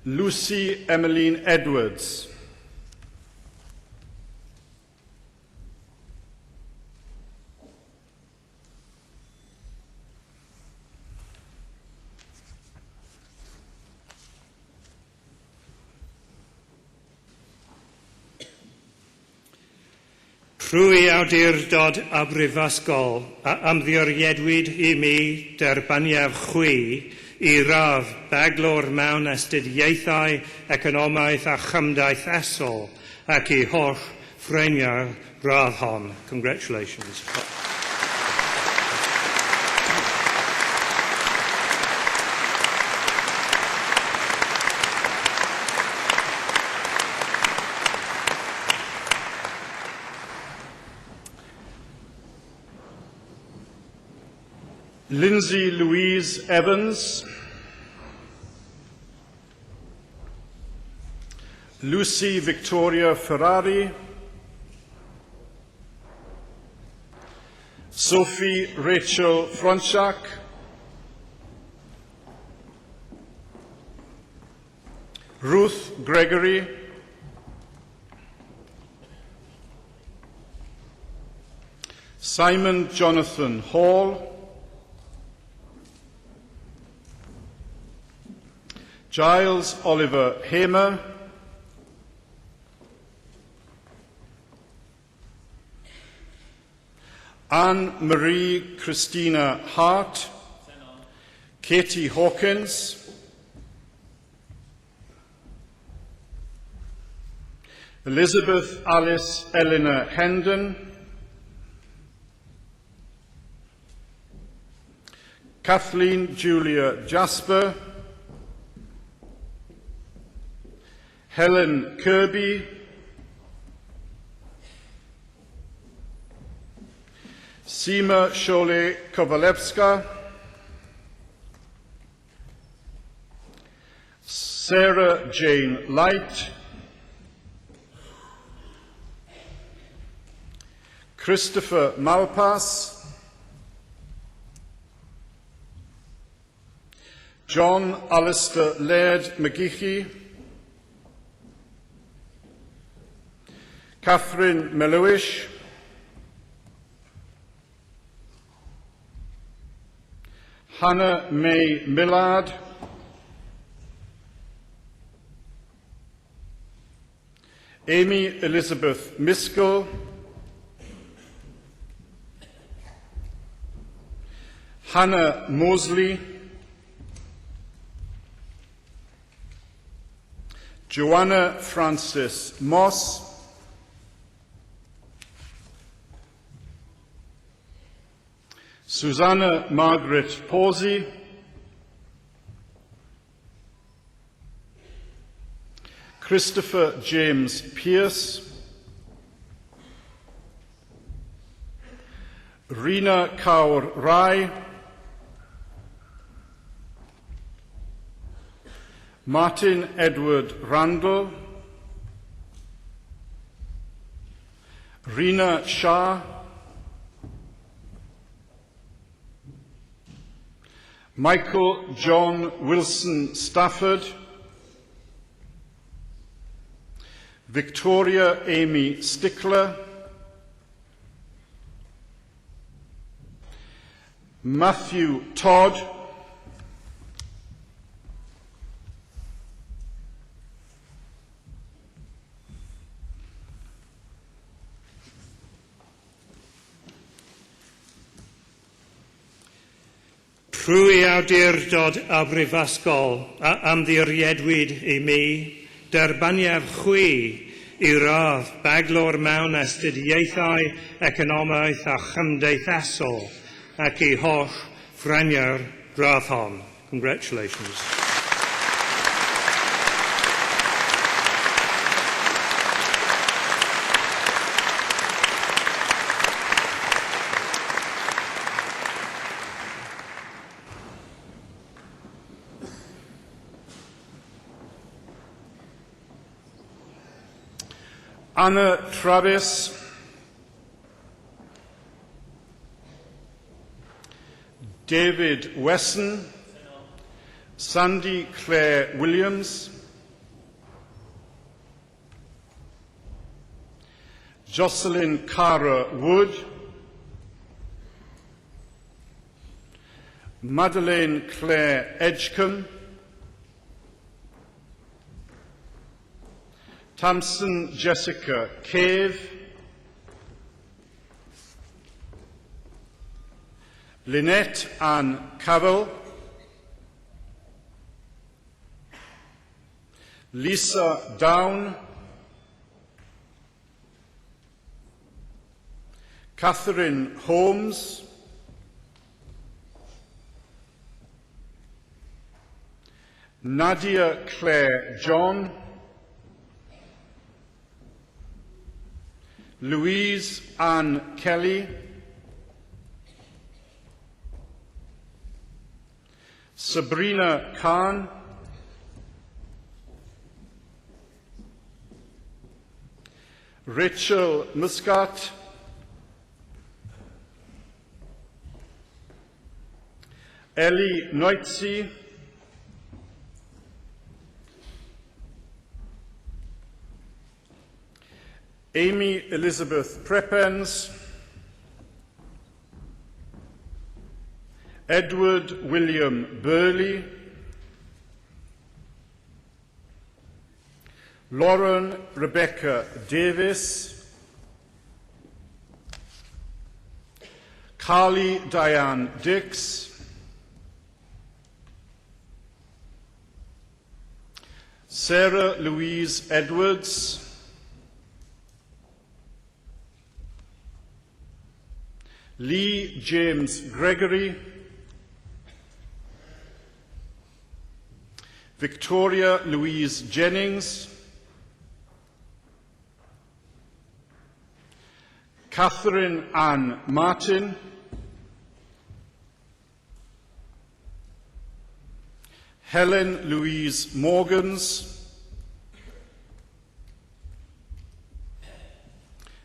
Lucy Emmeline Edwards, Rwy awdurdod a brifysgol a ymddioriedwyd I mi derbaniaf chwi I radd baglor mewn astudiaethau economaeth a chymdaith asol ac I holl ffreinio'r radd hon. Congratulations. Lindsay Louise Evans, Lucy Victoria Ferrari, Sophie Rachel Fronchak, Ruth Gregory, Simon Jonathan Hall, Giles Oliver Hamer, Anne-Marie Christina Hart, Katie Hawkins, Elizabeth Alice Eleanor Hendon, Kathleen Julia Jasper, Helen Kirby, Seema Shole Kovalevska, Sarah Jane Light, Christopher Malpass, John Alistair Laird McGeechy, Catherine Melowish, Hannah May Millard, Amy Elizabeth Miskell, Hannah Mosley, Joanna Francis Moss, Susanna Margaret Pawsey, Christopher James Pierce, Rina Kaur Rai, Martin Edward Randall, Rina Shah, Michael John Wilson Stafford, Victoria Amy Stickler, Matthew Todd, Trwy awdurdod a brifysgol a ymddiriedwyd I mi, derbaniaf chwi I radd baglor mewn astudiaethau economaidd a chymdeithasol ac I holl fframiau'r radd hon. Congratulations. Anna Travis, David Wesson, Sandy Claire Williams, Jocelyn Cara Wood, Madeleine Claire Edgecombe, Tamsin Jessica Cave, Lynette Ann Cavell, Lisa Down, Catherine Holmes, Nadia Claire John, Louise Ann Kelly, Sabrina Khan, Rachel Muscat, Ellie Noitzi, Amy Elizabeth Prepens, Edward William Burley, Lauren Rebecca Davis, Carly Diane Dix, Sarah Louise Edwards, Lee James Gregory, Victoria Louise Jennings, Catherine Ann Martin, Helen Louise Morgans,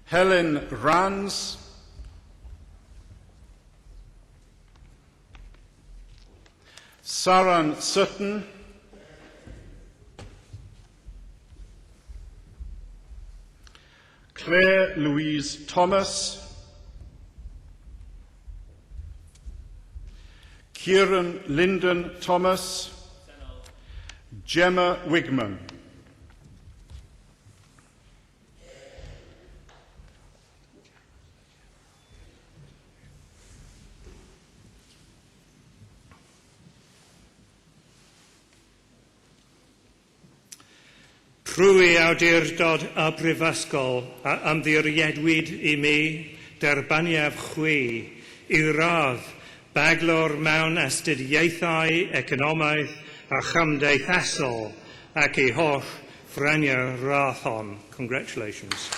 Helen Rands, Saran Sutton, Claire Louise Thomas, Kieran Lyndon Thomas, Gemma Wigman. Prwy awdurdod y brifysgol a ymddiriedwyd I mi derbaniaf chwi I radd baglor mewn astudiaethau economaidd a chymdeithasol ac I holl ffraniau radd hon. Congratulations.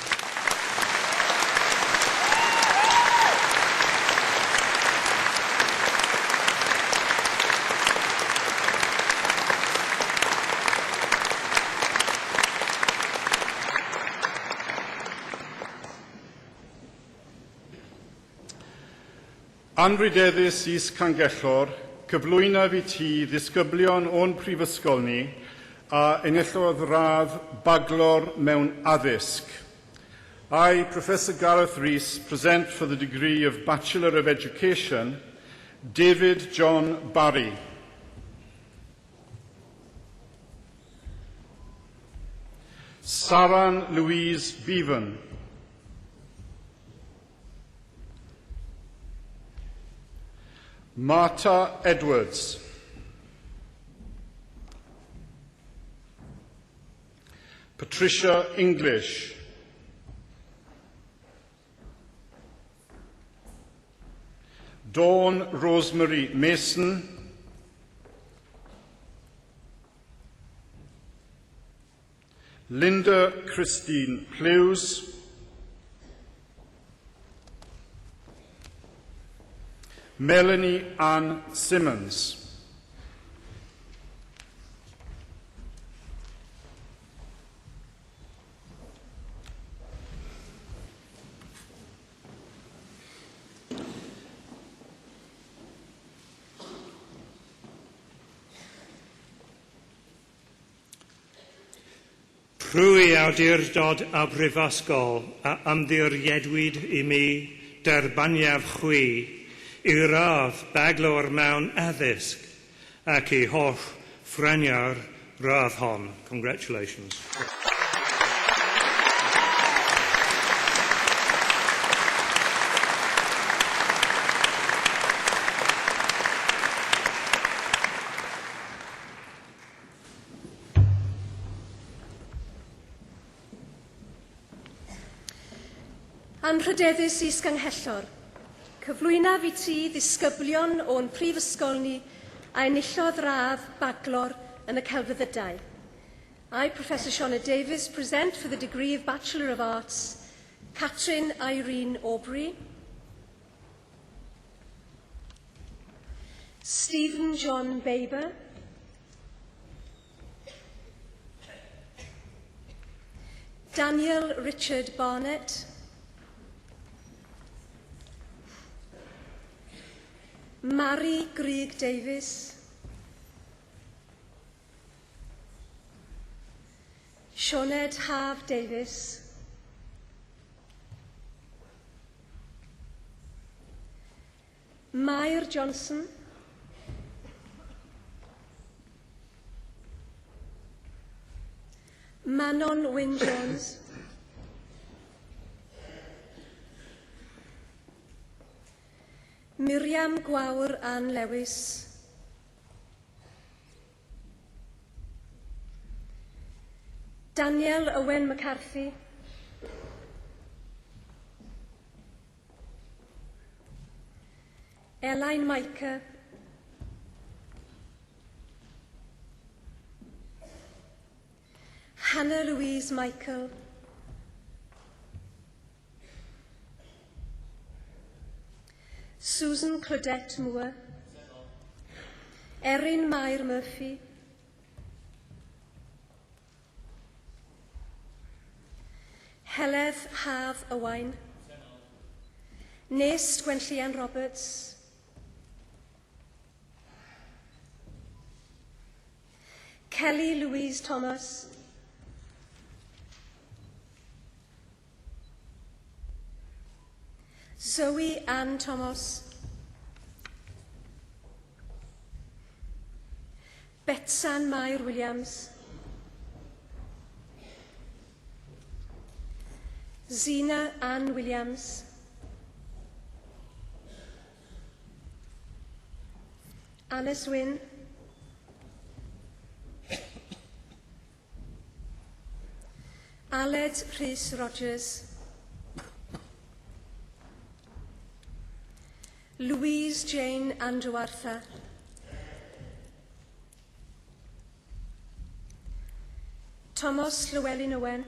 Anrydeddus is Cangellor, cyflwynaf I ti ddisgyblion o'n prifysgol ni a enillodd radd baglor mewn addysg. I, Professor Gareth Rees, present for the degree of Bachelor of Education, David John Barry. Saran Louise Bevan. Marta Edwards. Patricia English. Dawn Rosemary Mason. Linda Christine Plews. Melanie Ann Simmons. Prwy awdurdod y brifysgol a ymddiriedwyd I mi derbaniaf chwi I radd baglor mewn addysg ac I holl ffraniau'r radd hon. Congratulations. Anrhydeddus is Ganghellor, cyflwynaf I ti ddisgyblion o'n prifysgol ni a enillodd radd baglor yn y celfyddydau. I, Professor Shauna Davies, present for the degree of Bachelor of Arts, Catrin Irene Aubrey, Stephen John Baber, Daniel Richard Barnett, Mary Grieg Davies, Sioned Haf Davies, Mair Johnson, Manon Wyn Jones, Miriam Gwawr Ann Lewis, Daniel Owen McCarthy, Elaine Micah, Hannah Louise Michael, Susan Claudette Moore, Erin Mair Murphy, Heledd Haf Owain, Nes Gwenllian Roberts, Kelly Louise Thomas, Zoe Ann Thomas, Betsan Mair Williams, Zena Ann Williams, Alice Wynne, Aled Rhys Rogers, Louise Jane Andrew Arthur, Thomas Llewellyn Owen,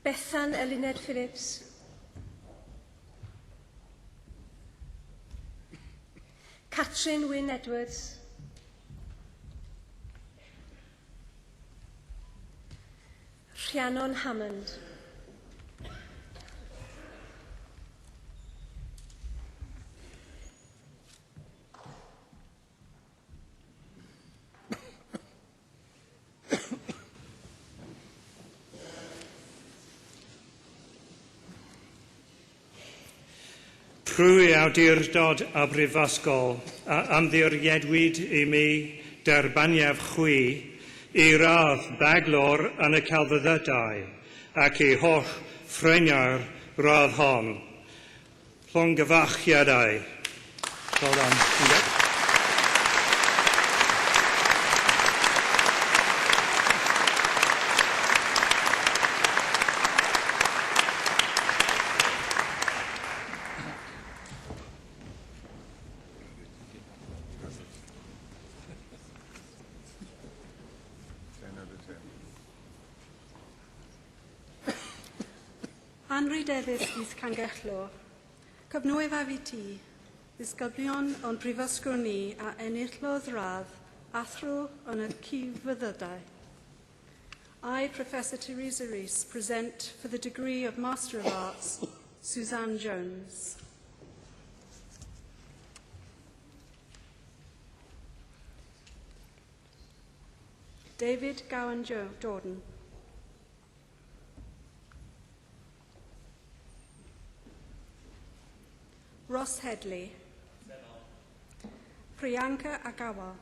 Bethan Eluned Phillips, Catrin Wyn Edwards, Rhiannon Hammond. Trwy awdurdod a brifysgol a ymddiriedwyd I mi derbaniaf chwi I radd baglor yn y celfyddydau ac I holl ffreniau'r radd hon. Llongyfachiadau. Well done. Anri Davies Eith Cangellor, cyfnwyf a fi ti, ddisgyblion o'n brifysgol ni a enillodd radd athro yn y cyfyddydau. I, Professor Teresa Rees, present for the degree of Master of Arts, Suzanne Jones. David Gowan Jordan. Ross Headley, Priyanka Agawa,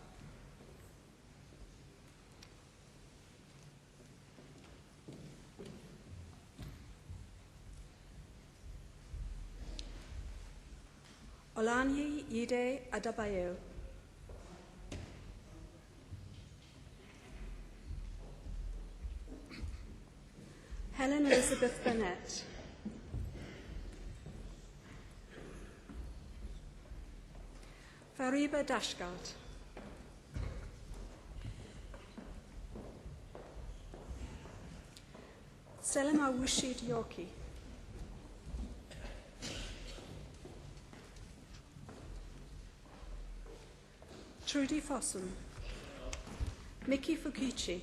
Olanyi Yide Adabayo, Helen Elizabeth Burnett, Fariba Dashgard, Selema Wushid Yorki, Trudy Fossum, Mickey Fukichi,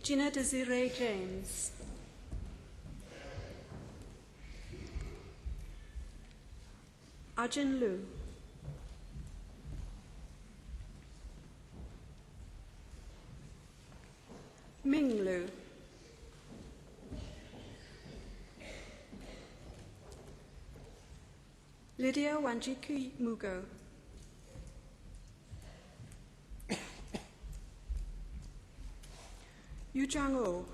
Gina Desiree James, Ajin Liu, Ming Liu, Lydia Wanjiku Mugo, Yu Jang O,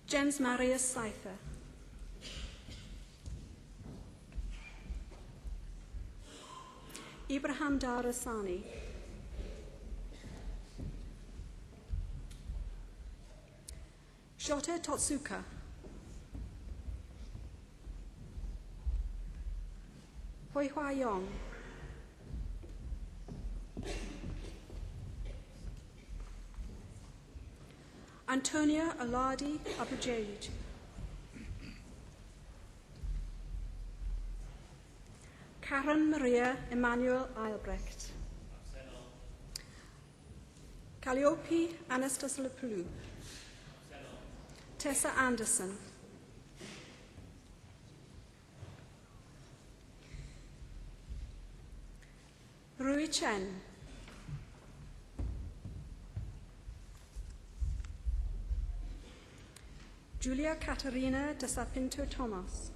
Jens Marius Seither, Ibrahim Darasani, Shota Totsuka, Hoi Hua Yong, Antonia Aladi Abujaid, Karen Maria Emmanuel Eilbrecht, Calliope Anastasiopoulou, Tessa Anderson, Rui Chen, Julia Caterina de Sapinto Thomas,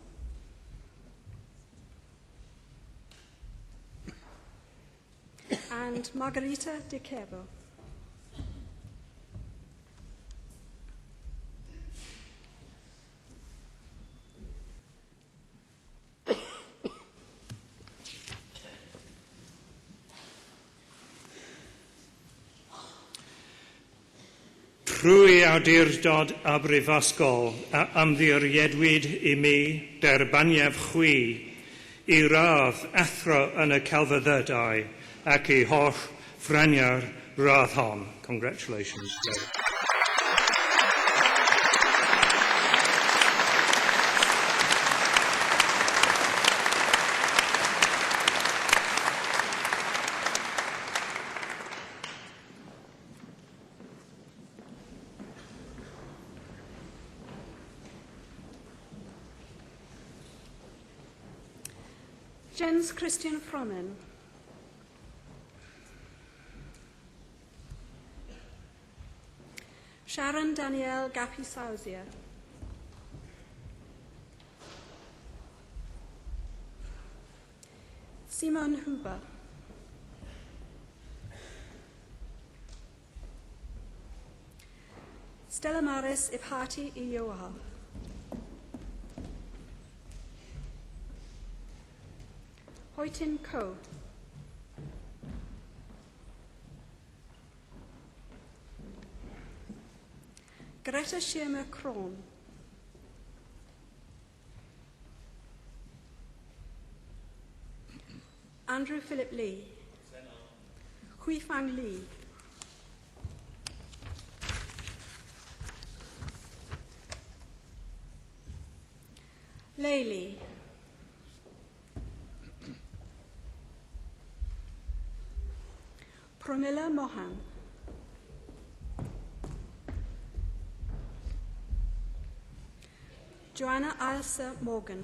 and Margarita de Quebo. Trwy awdurdod a brifysgol a ymddiriedwyd I mi derbaniaf chwi I radd athro yn y celfyddydau ac I holl ffraniau'r radd hon. Congratulations. Jens Christian Frommen, Sharon Danielle Gapi-Sauzia, Simon Huber, Stella Maris Ipati Iyoha, Hoytin Ko, Greta Schirmer Kroon, Andrew Philip Lee, Hui Fang Lee, Lei Lee, Pramila Mohan, Joanna Ailsa Morgan,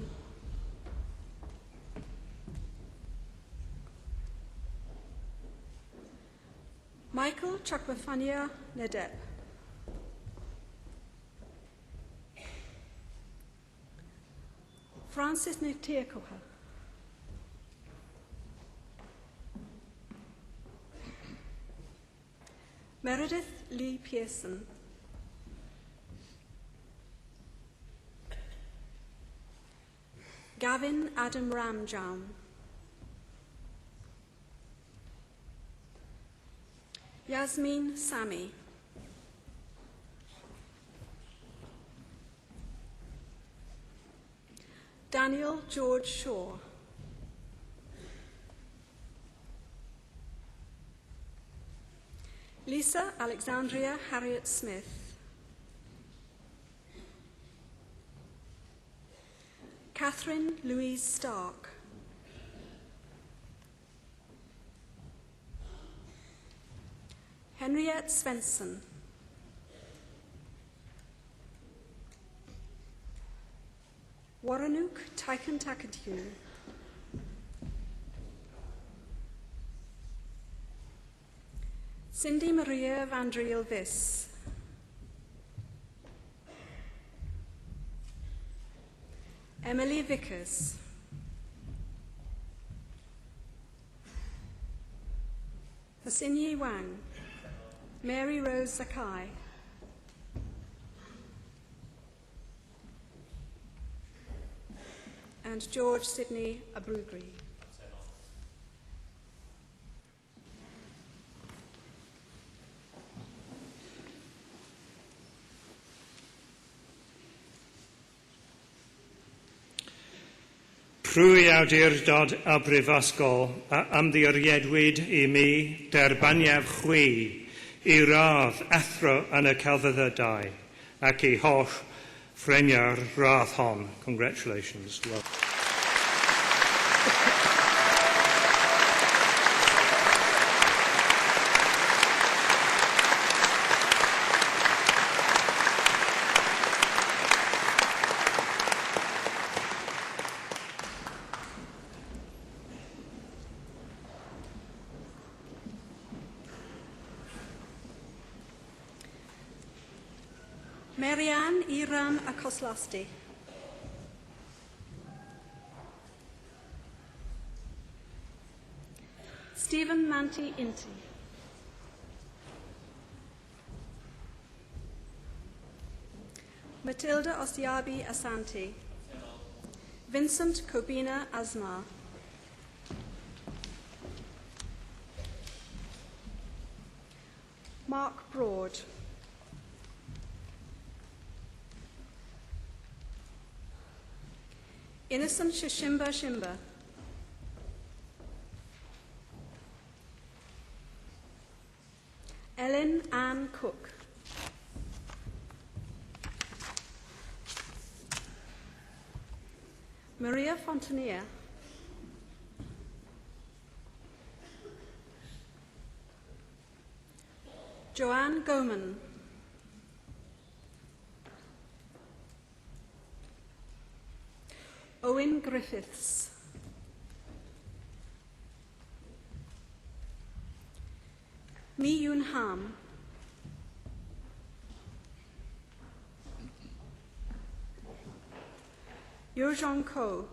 Michael Chakwafania Nedep, Francis Nitiakoha, Meredith Lee Pearson, Gavin Adam Ramjam, Yasmin Sami, Daniel George Shaw, Lisa Alexandria Harriet Smith. Catherine Louise Stark. Henriette Svensson. Waranook Tyken Takatune. Cindy Maria van Driel Vis. Emily Vickers. Hasinyi Wang. Mary Rose Sakai. And George Sidney Abrugri. Prwy awdurdod a brifysgol a ymddiriedwyd I mi derbaniaf chwi I radd athro yn y celfyddydau ac I holl ffrenia'r radd hon. Congratulations. Well. Marianne Iram Akoslasti. Stephen Manti Inti. Matilda Osiabi Asante. Vincent Kobina Asmar. Mark Broad. Innocent Shishimba Shimba. Ellen Ann Cook. Maria Fontanier. Joanne Goman. Owen Griffiths. Mi Yoon Ham. Yurjong Ko.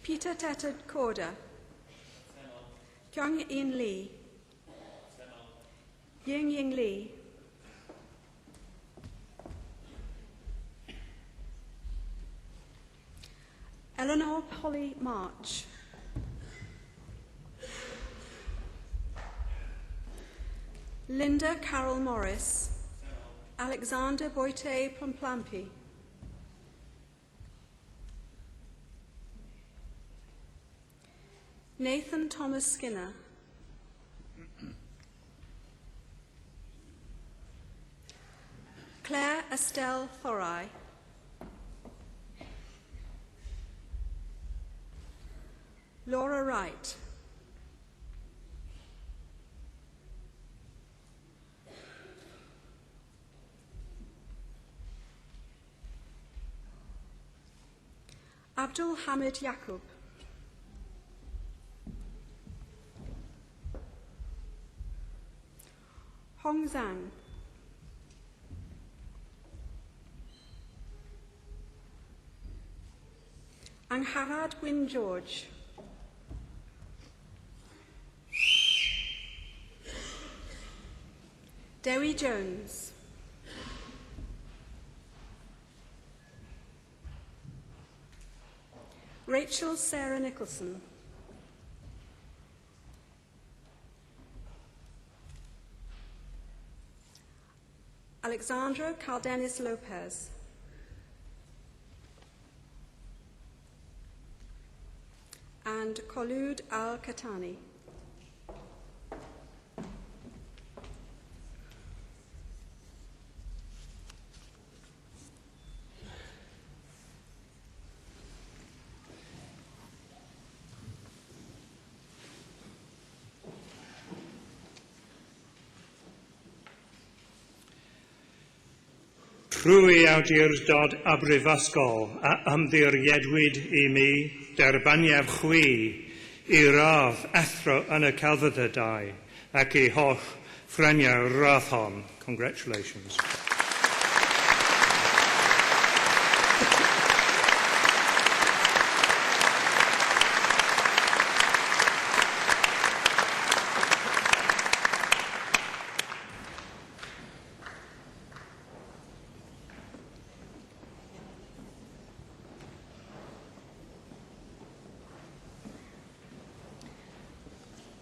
Peter Tetet Korda. Kyung In Lee. Ying Ying Lee. Eleanor Polly March. Linda Carol Morris. Alexander Boite Pomplampi. Nathan Thomas Skinner. Claire Estelle Thorai. Laura Wright. Abdul Hamid Yaqub. Hong Zhang. Angharad Wyn George. Dewi Jones. Rachel Sarah Nicholson. Alexandra Cardenis Lopez. And Kholoud Al-Khatani. Trwy awdurdod a brifysgol a ymddiriedwyd I mi derbaniaf chwi I radd athro yn y celfyddydau ac I holl ffreniau radd hon. Congratulations.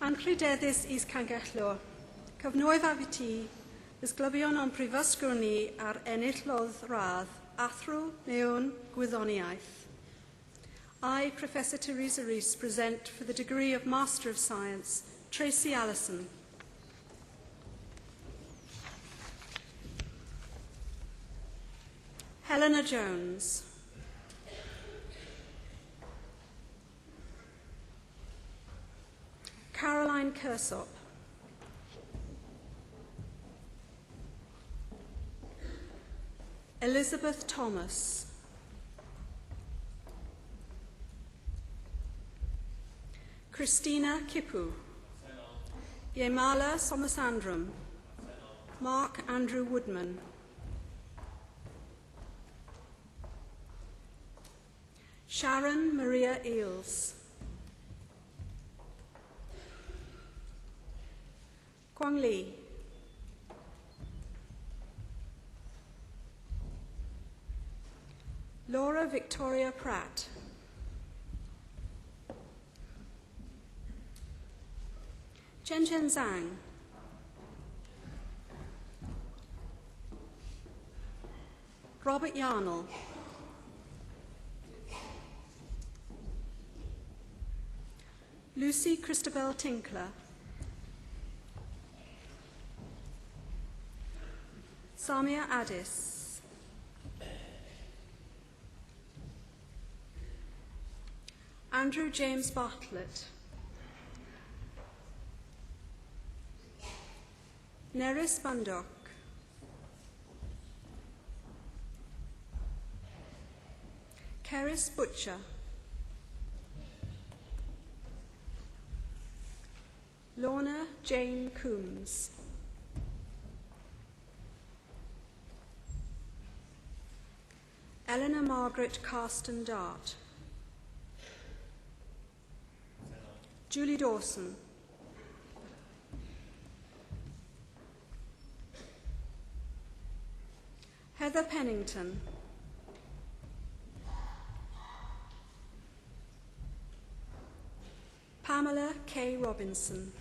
Anrhydeddus is Cangello. Cyfnwyf af I ti, ysglybion o'n prifysgwrni ar enillodd radd athro mewn gwyddoniaeth. I, Professor Teresa Rees, present for the degree of Master of Science, Tracy Allison. Helena Jones. Caroline Kersop. Elizabeth Thomas. Christina Kipu. Yemala Somasandram. Mark Andrew Woodman. Sharon Maria Eels. Kwang Lee. Laura Victoria Pratt. Chen Zhang. Robert Yarnell. Lucy Christabel Tinkler. Samia Addis. Andrew James Bartlett. Neris Bandok. Keris Butcher. Lorna Jane Coombs. Eleanor Margaret Carston Dart. Julie Dawson. Heather Pennington. Pamela K. Robinson.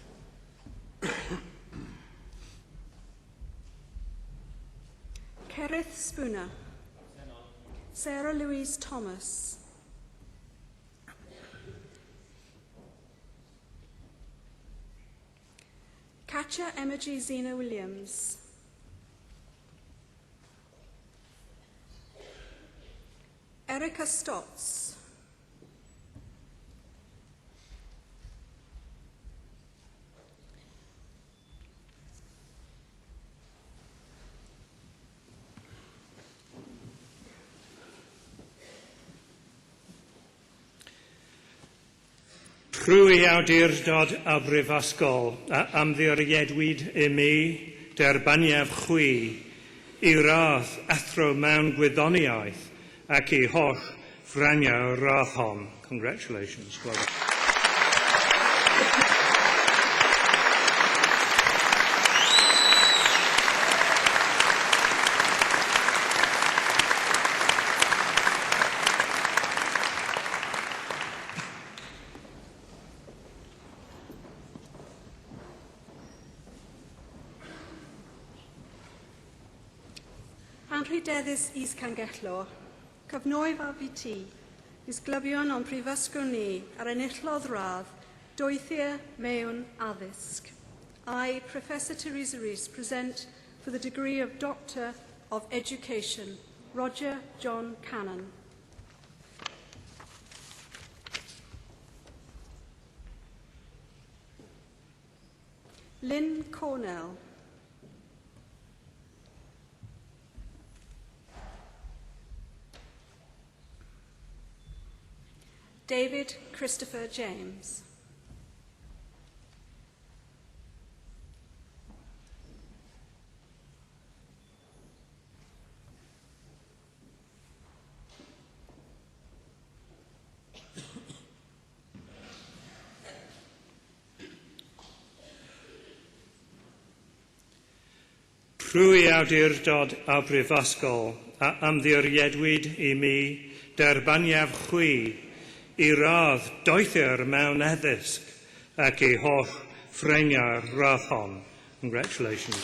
Kerith Spooner. Sarah Louise Thomas. Katja Emoji Zena Williams. Erica Stotts. Trwy awdurdod a brifysgol a ymddiriedwyd I mi derbaniaf chwi I radd athro mewn gwyddoniaeth ac I holl ffraniau radd hon. Congratulations. Well done. Anrhydeddus is Cangello. Cyfnwyf af I ti, disglybion o'n prifysgwrni ar enillodd radd doethiau mewn addysg. I, Professor Teresa Rees, present for the degree of Doctor of Education, Roger John Cannon. Lynn Cornell. David Christopher James. Trwy awdurdod a brifysgol a ymddiriedwyd I mi derbaniaf chwi I radd doethir mewn addysg ac I holl ffreniau'r radd hon. Congratulations.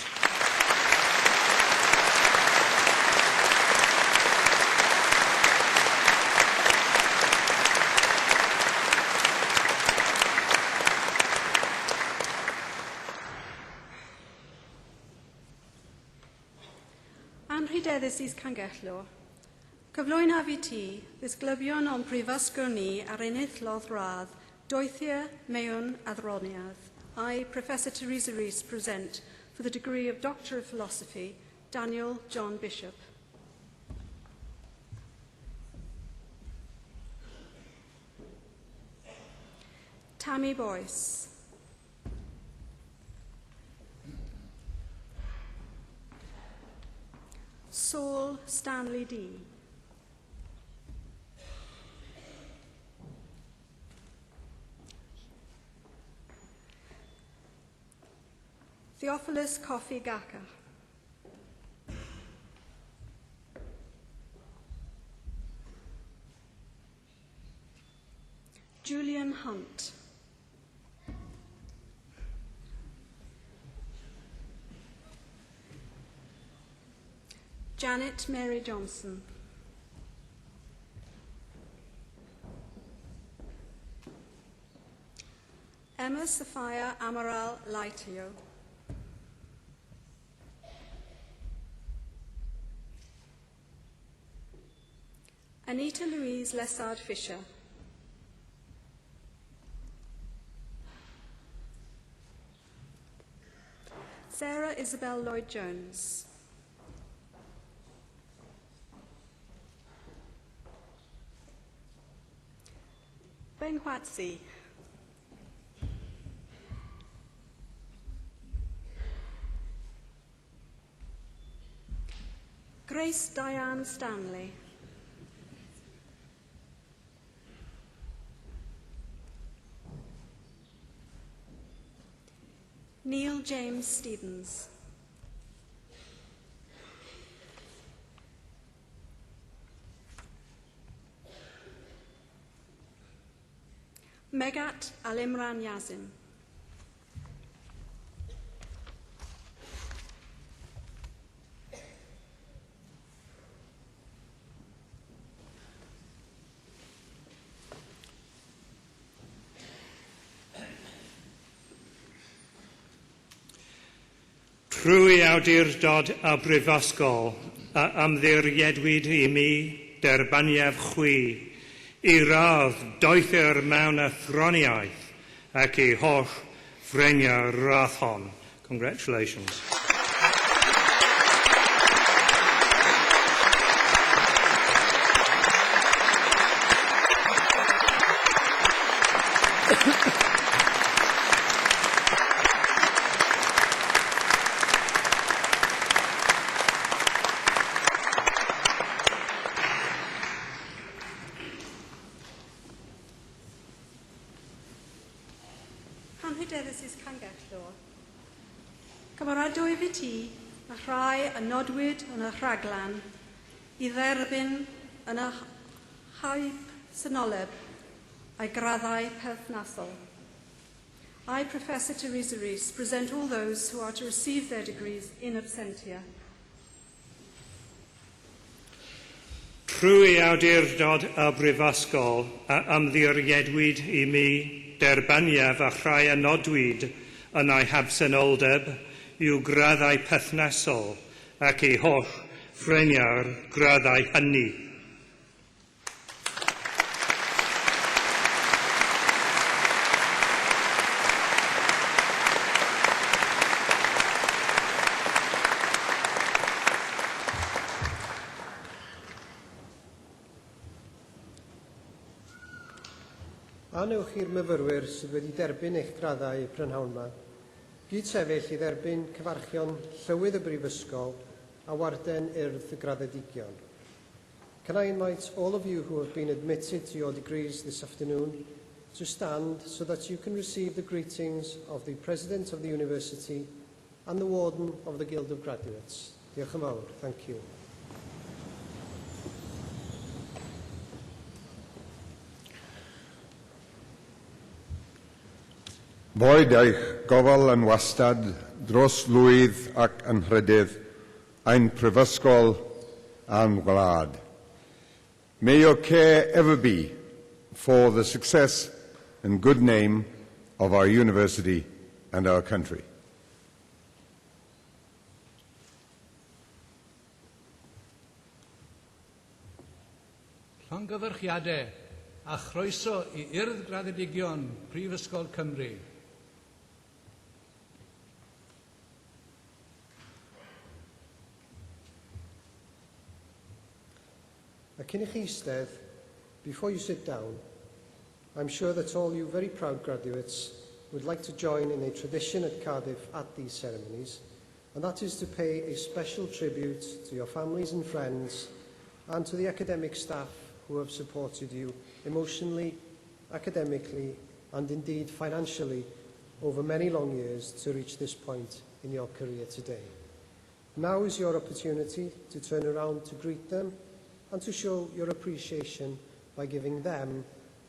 Anrhydeddus is Cangello. Cyflwyna fi ti, ddisglybion o'n prifysgol ni ar enillodd radd doethia mewn adroniaeth. I, Professor Teresa Rees, present for the degree of Doctor of Philosophy, Daniel John Bishop. Tammy Boyce. Saul Stanley D. Theophilus Coffey Gaka. Julian Hunt. Janet Mary Johnson. Emma Sophia Amaral Laitio. Anita Louise Lessard Fisher. Sarah Isabel Lloyd Jones. Ben Huatsi. Grace Diane Stanley. Neil James Stevens. Megat Alimran Yazim. Trwy awdurdod a brifysgol a ymddiriedwyd I mi derbaniaf chwi I radd doethir mewn athroniaeth ac I holl ffreniau'r radd hon. Congratulations. Anrhydeddus Cangello. Cymeradwy fi ti a rhai a nodwyd yn y rhaglan I dderbyn yn y haib synoleb a'i graddau perthnasol. I, Professor Teresa Rees, present all those who are to receive their degrees in absentia. Trwy awdurdod a brifysgol a ymddiriedwyd I mi derbaniaf a rhai a nodwyd yn ei habsenoldeb yw graddau perthnasol ac I holl ffreniau'r graddau hynny. Anewch i'r myfyrwyr sydd wedi derbyn eich graddau prynhawn yma, gyd sefyll i dderbyn cyfarchion llywydd y Brifysgol a warden urdd y graddedigion. Can I invite all of you who have been admitted to your degrees this afternoon to stand so that you can receive the greetings of the President of the University and the Warden of the Guild of Graduates. Diolch yn fawr. Thank you. Boed eich gofal yn wastad dros lwydd ac yn hrydydd ein prifysgol a'n wlad. May your care ever be for the success and good name of our university and our country. Llongyfarchiadau a chroeso I Urdd Graddedigion Prifysgol Cymru. Ac yn eich eistedd, before you sit down, I'm sure that all you very proud graduates would like to join in a tradition at Cardiff at these ceremonies, and that is to pay a special tribute to your families and friends and to the academic staff who have supported you emotionally, academically, and indeed financially over many long years to reach this point in your career today. Now is your opportunity to turn around to greet them and to show your appreciation by giving them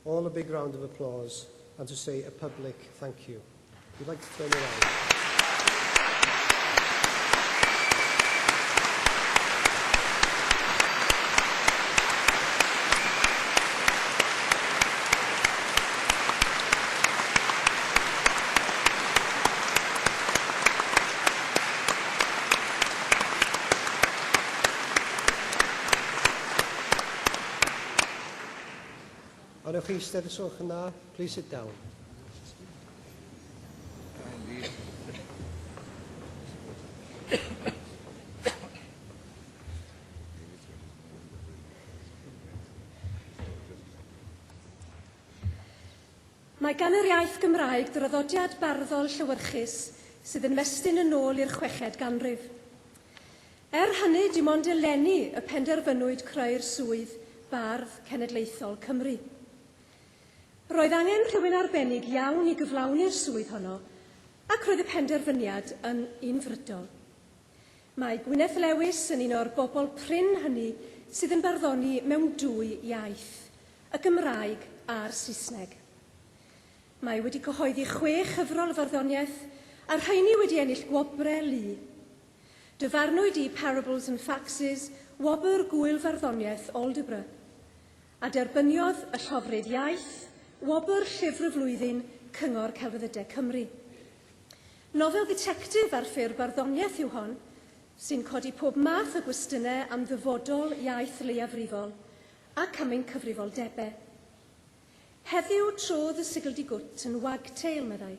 all a big round of applause and to say a public thank you. If you'd like to turn around. Onewch chi eistedd y swch yn dda, please sit down. Mae gan yr iaith Gymraeg draddodiad barddol llywyrchus sydd yn mestyn yn ôl i'r 6fed ganrif. Hynny, dim ond eleni y penderfynwyd creu'r swydd bardd cenedlaethol Cymru. Roedd angen rhywun arbennig iawn I gyflawni'r swydd honno, ac roedd y penderfyniad yn unfrydol. Mae Gwyneth Lewis yn un o'r bobl prin hynny sydd yn barddoni mewn 2 iaith, y Gymraeg a'r Saesneg. Mae wedi cyhoeddi 6 chyfrol farddoniaeth a'r rheini wedi ennill gwobre lu. Dyfarnwyd I Parables and Faxes wobr gwyl farddoniaeth Aldebra, a derbyniodd y llofrudd iaith wobr llyfr y flwyddyn Cyngor Celfyddydau Cymru. Nofel detectif ar ffurf barddoniaeth yw hon, sy'n codi pob math o gwestiynau am ddyfodol iaith leiafrifol ac am ein cyfrifoldebau. Heddiw trodd y Sigildigwt yn wagtail, meddai,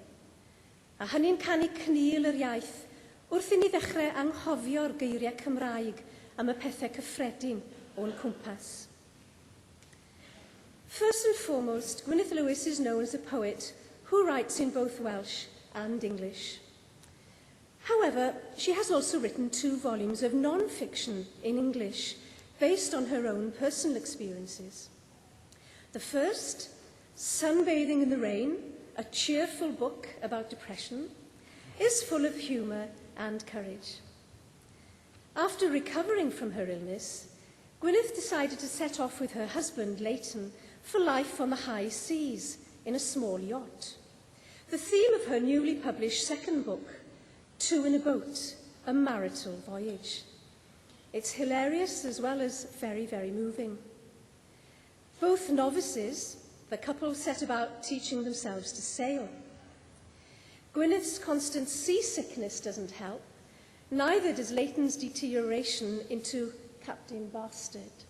a hynny'n canu cnil yr iaith wrth I ni ddechrau anghofio'r geiriau Cymraeg am y pethau cyffredin o'n cwmpas. First and foremost, Gwyneth Lewis is known as a poet who writes in both Welsh and English. However, she has also written 2 volumes of non-fiction in English based on her own personal experiences. The first, Sunbathing in the Rain, a cheerful book about depression, is full of humour and courage. After recovering from her illness, Gwyneth decided to set off with her husband, Leighton, for life on the high seas in a small yacht. The theme of her newly published second book, 2 in a Boat, a marital voyage. It's hilarious as well as very, very moving. Both novices, the couple set about teaching themselves to sail. Gwyneth's constant seasickness doesn't help, neither does Leighton's deterioration into Captain Bastard.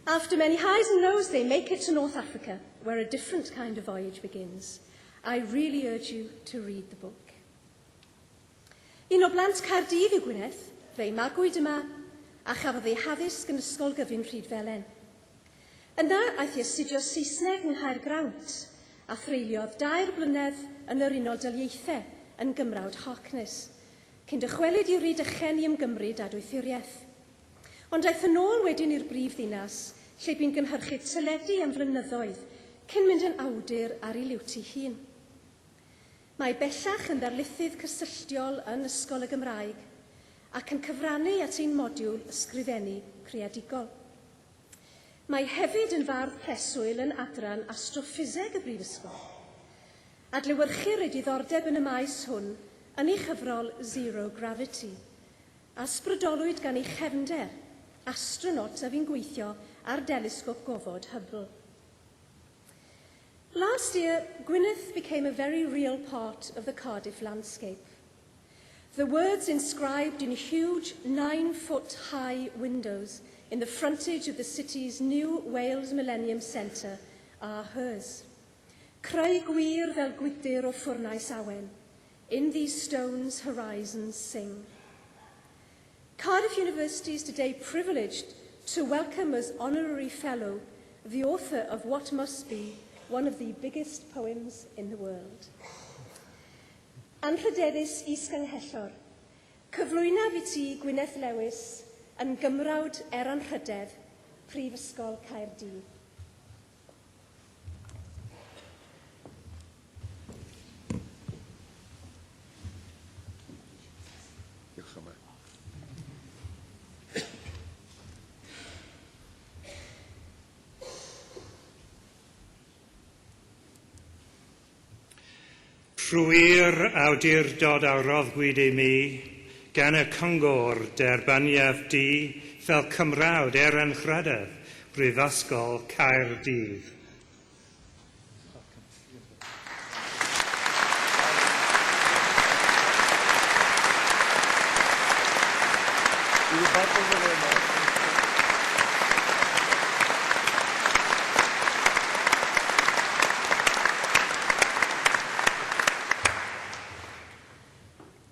After many highs and lows, they make it to North Africa, where a different kind of voyage begins. I really urge you to read the book. Un o blant Cardiff yw Gwyneth, fe'i magwyd yma, a chafodd ei haddysg yn ysgol gyfun Rhydfelen. Yna aeth i astudio Saesneg yng Nghaergrawnt a threuliodd 2 blynedd yn yr Unol Daleithiau yn Gymrawd Harkness, cyn dychwelyd i Rhydychen i ymgymryd â dwythuriaeth. Ond daeth yn ôl wedyn i'r brifddinas, lle bu'n gynhyrchu teledu am flynyddoedd cyn mynd yn awdur ar ei liwt ei hun. Mae bellach yn ddarlithydd cysylltiol yn Ysgol y Gymraeg ac yn cyfrannu at ein modiwl ysgrifennu creadigol. Mae hefyd yn fardd preswyl yn adran astroffiseg y Brifysgol. Adlewyrchir ei diddordeb yn y maes hwn yn ei chyfrol Zero Gravity, a sbrydolwyd gan ei chefnder, astronaut a fi'n gweithio ar delesgop gofod Hubble. Last year, Gwynedd became a very real part of the Cardiff landscape. The words inscribed in huge 9-foot-high windows in the frontage of the city's new Wales Millennium Centre are hers. Creu gwir fel gwydyr o ffwrnais awen. In these stones horizons sing. Cardiff University is today privileged to welcome as honorary fellow the author of what must be one of the biggest poems in the world. Anrhydeddus Is-Ganghellor, cyflwyna fi ti Gwyneth Lewis yn gymrawd anrhydedd Prifysgol Caerdydd. Diolch am Trwy'r awdurdod awroddwyd i mi, gan y Cyngor derbaniaf di fel cymrawd anrhydedd Prifysgol Caerdydd.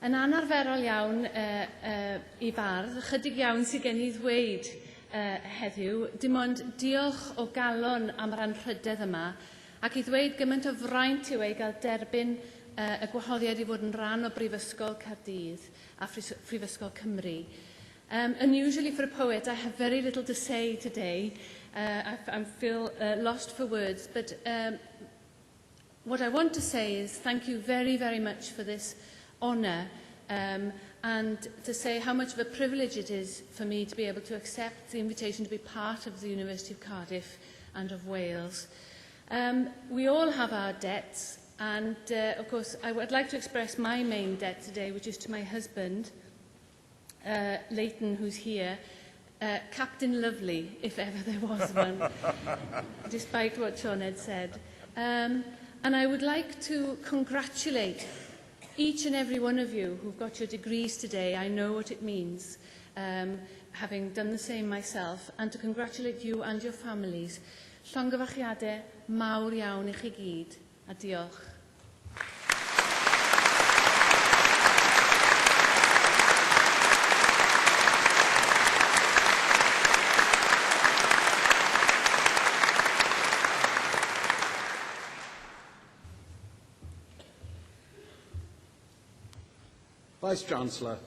Yn anarferol iawn i fardd, ychydig iawn sydd gen i ddweud heddiw, dim ond diolch o galon am yr anrhydedd yma, ac i ddweud gymaint o fraint yw ei gael derbyn y gwahoddiad i fod yn rhan o Brifysgol Caerdydd a Phrifysgol Cymru. Unusually for a poet, I have very little to say today. I feel lost for words, but what I want to say is thank you very, very much for this honour and to say how much of a privilege it is for me to be able to accept the invitation to be part of the University of Cardiff and of Wales. We all have our debts, and of course I would like to express my main debt today, which is to my husband, Leighton, who's here, Captain Lovely, if ever there was one, despite what Sean had said. And I would like to congratulate each and every one of you who've got your degrees today. I know what it means, having done the same myself, and to congratulate you and your families. Llongyfarchiadau mawr iawn i chi gyd, a diolch. Vice-Chancellor,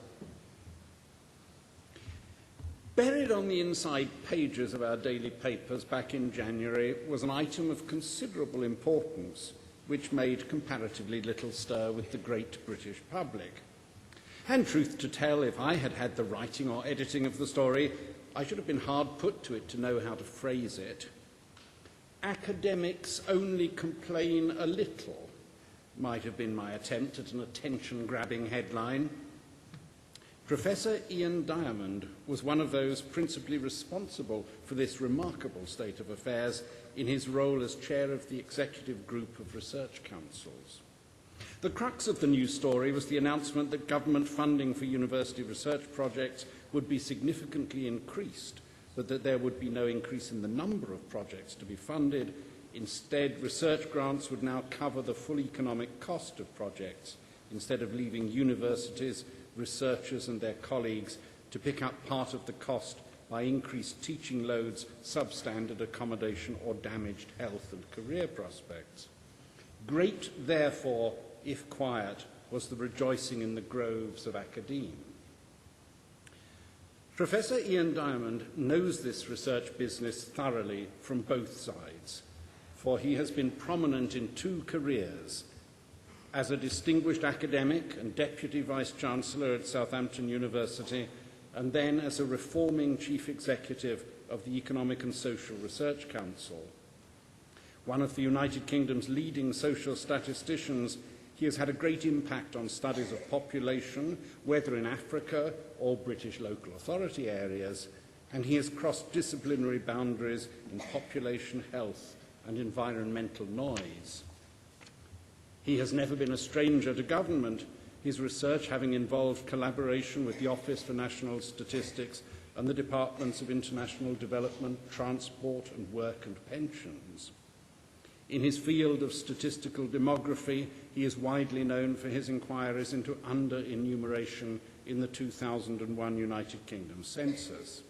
buried on the inside pages of our daily papers back in January was an item of considerable importance which made comparatively little stir with the great British public. And truth to tell, if I had had the writing or editing of the story, I should have been hard put to it to know how to phrase it. Academics only complain a little might have been my attempt at an attention-grabbing headline. Professor Ian Diamond was one of those principally responsible for this remarkable state of affairs in his role as chair of the Executive Group of Research Councils. The crux of the news story was the announcement that government funding for university research projects would be significantly increased, but that there would be no increase in the number of projects to be funded. Instead, research grants would now cover the full economic cost of projects, instead of leaving universities, researchers and their colleagues to pick up part of the cost by increased teaching loads, substandard accommodation, or damaged health and career prospects. Great, therefore, if quiet, was the rejoicing in the groves of academe. Professor Ian Diamond knows this research business thoroughly from both sides, for he has been prominent in two careers: as a distinguished academic and Deputy Vice-Chancellor at Southampton University, and then as a reforming Chief Executive of the Economic and Social Research Council. One of the United Kingdom's leading social statisticians, he has had a great impact on studies of population, whether in Africa or British local authority areas, and he has crossed disciplinary boundaries in population health and environmental noise. He has never been a stranger to government, his research having involved collaboration with the Office for National Statistics and the Departments of International Development, Transport and Work and Pensions. In his field of statistical demography, he is widely known for his inquiries into under-enumeration in the 2001 United Kingdom census.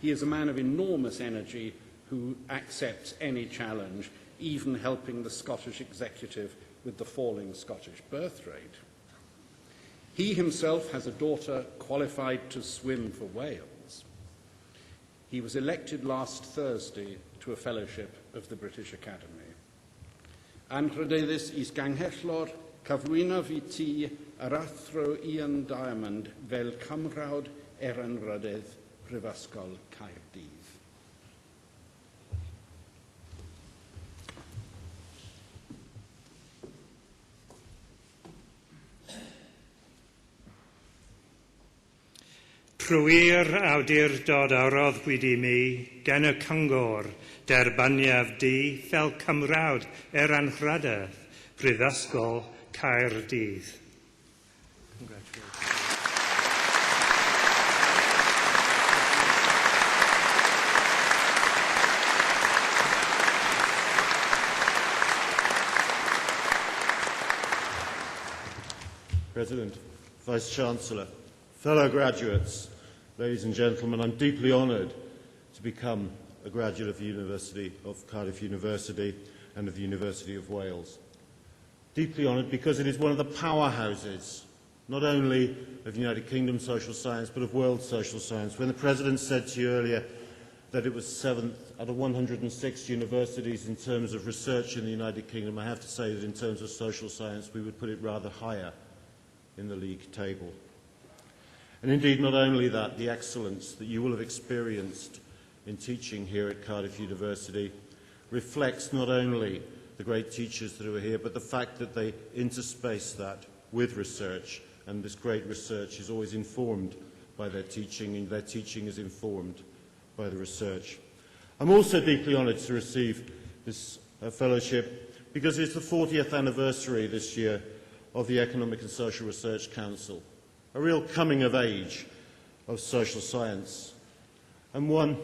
He is a man of enormous energy who accepts any challenge, even helping the Scottish Executive with the falling Scottish birth rate. He himself has a daughter qualified to swim for Wales. He was elected last Thursday to a fellowship of the British Academy. Anrhydeddus is ganghellor cyflwynaf I ti yr athro Ian Diamond fel cymrawd anrhyddedd Prifysgol Caerdydd. Prwyr awdurdod awrodd wedi mi, gen y cyngor, derbaniaf di, fel cymrawd anrhyddedd Prifysgol Caerdydd. President, Vice-Chancellor, fellow graduates, ladies and gentlemen, I'm deeply honoured to become a graduate of the University of Cardiff University and of the University of Wales. Deeply honoured because it is one of the powerhouses, not only of United Kingdom social science, but of world social science. When the President said to you earlier that it was 7th out of 106 universities in terms of research in the United Kingdom, I have to say that in terms of social science, we would put it rather higher in the league table. And indeed, not only that, the excellence that you will have experienced in teaching here at Cardiff University reflects not only the great teachers that are here, but the fact that they interspace that with research, and this great research is always informed by their teaching, and their teaching is informed by the research. I'm also deeply honoured to receive this fellowship because it's the 40th anniversary this year of the Economic and Social Research Council, a real coming of age of social science, and one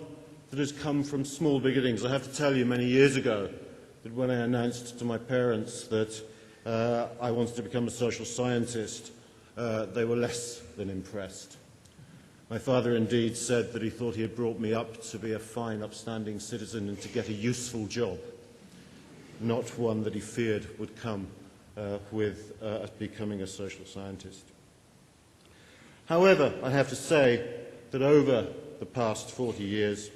that has come from small beginnings. I have to tell you, many years ago, that when I announced to my parents that I wanted to become a social scientist, they were less than impressed. My father indeed said that he thought he had brought me up to be a fine, upstanding citizen and to get a useful job, not one that he feared would come with becoming a social scientist. However, I have to say that over the past 40 years,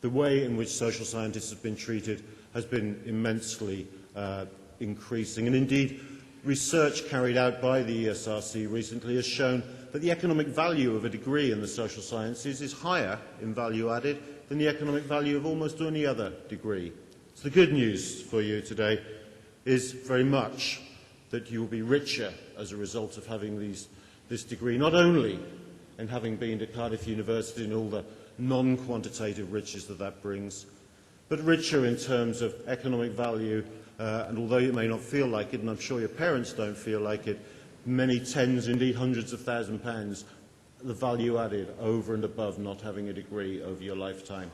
the way in which social scientists have been treated has been immensely increasing. And indeed, research carried out by the ESRC recently has shown that the economic value of a degree in the social sciences is higher in value added than the economic value of almost any other degree. So the good news for you today is very much that you will be richer as a result of having this degree, not only in having been to Cardiff University and all the non-quantitative riches that brings, but richer in terms of economic value, and although you may not feel like it, and I'm sure your parents don't feel like it, many tens, indeed hundreds of £1,000s, the value added over and above not having a degree over your lifetime.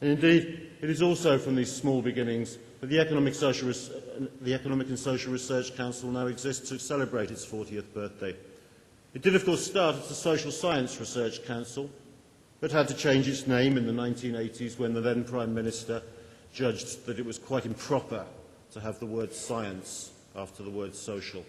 And indeed, it is also from these small beginnings that the Economic and Social Research Council now exists to celebrate its 40th birthday. It did, of course, start as the Social Science Research Council, but had to change its name in the 1980s when the then Prime Minister judged that it was quite improper to have the word science after the word social.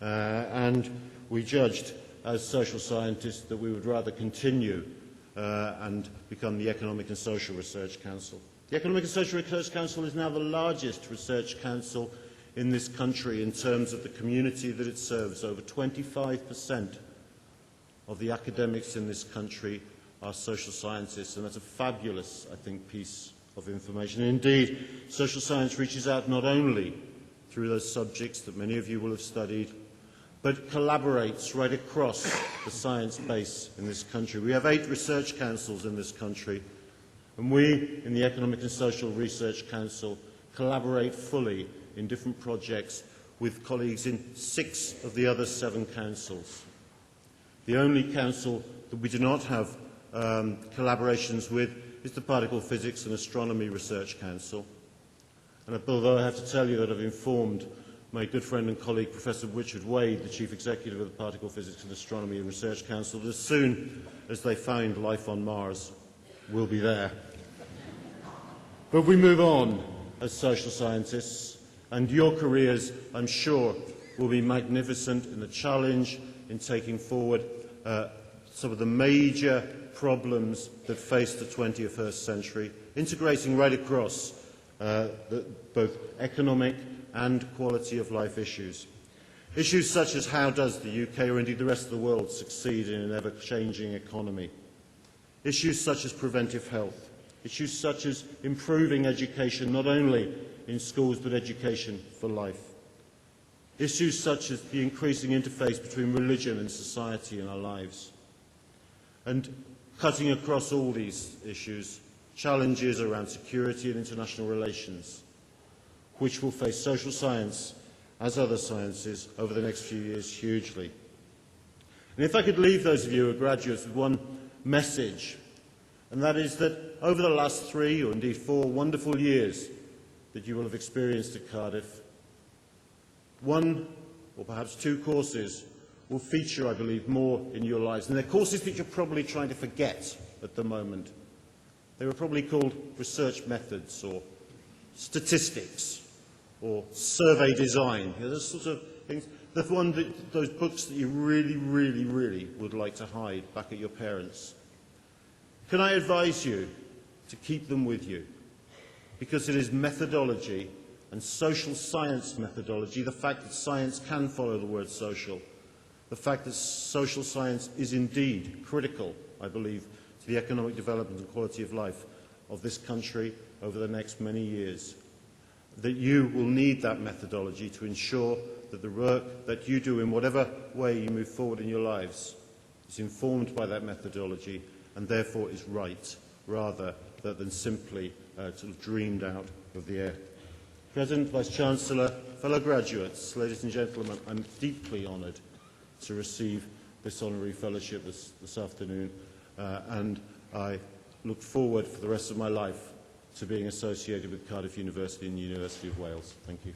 And we judged, as social scientists, that we would rather continue and become the Economic and Social Research Council. The Economic and Social Research Council is now the largest research council in this country in terms of the community that it serves. Over 25% of the academics in this country are social scientists, and that's a fabulous, I think, piece of information. And indeed, social science reaches out not only through those subjects that many of you will have studied, but collaborates right across the science base in this country. We have 8 research councils in this country, and we, in the Economic and Social Research Council, collaborate fully in different projects with colleagues in 6 of the other 7 councils. The only council that we do not have collaborations with is the Particle Physics and Astronomy Research Council. And although I have to tell you that I've informed my good friend and colleague, Professor Richard Wade, the Chief Executive of the Particle Physics and Astronomy Research Council, that as soon as they find life on Mars, we'll be there. But we move on as social scientists, and your careers, I'm sure, will be magnificent in the challenge in taking forward some of the major problems that face the 21st century, integrating right across both economic and quality of life issues. Issues such as how does the UK or indeed the rest of the world succeed in an ever-changing economy. Issues such as preventive health. Issues such as improving education not only in schools but education for life. Issues such as the increasing interface between religion and society in our lives. And cutting across all these issues, challenges around security and international relations, which will face social science, as other sciences, over the next few years hugely. And if I could leave those of you who are graduates with one message, and that is that over the last 3 or indeed 4 wonderful years that you will have experienced at Cardiff, 1 or perhaps 2 courses will feature, I believe, more in your lives. And they're courses that you're probably trying to forget at the moment. They were probably called research methods or statistics or survey design. You know, those sorts of things. Those books that you really, really, really would like to hide back at your parents'. Can I advise you to keep them with you? Because it is methodology and social science methodology, the fact that science can follow the word social, the fact that social science is indeed critical, I believe, to the economic development and quality of life of this country over the next many years. That you will need that methodology to ensure that the work that you do in whatever way you move forward in your lives is informed by that methodology and therefore is right, rather than simply sort of dreamed out of the air. President, Vice-Chancellor, fellow graduates, ladies and gentlemen, I'm deeply honoured to receive this honorary fellowship this afternoon, and I look forward for the rest of my life to being associated with Cardiff University and the University of Wales. Thank you.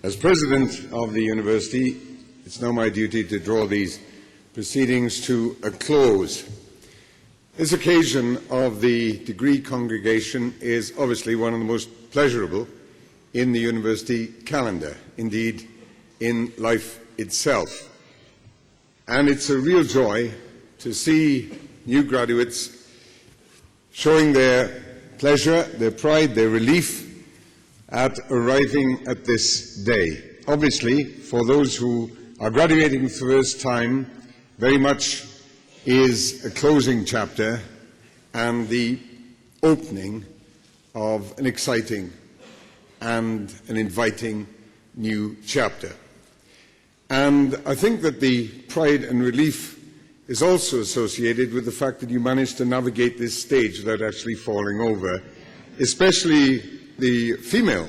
As President of the University, it's now my duty to draw these proceedings to a close. This occasion of the degree congregation is obviously one of the most pleasurable in the university calendar, indeed in life itself. And it's a real joy to see new graduates showing their pleasure, their pride, their relief at arriving at this day. Obviously, for those who are graduating for the first time, very much is a closing chapter and the opening of an exciting and an inviting new chapter. And I think that the pride and relief is also associated with the fact that you managed to navigate this stage without actually falling over, especially the female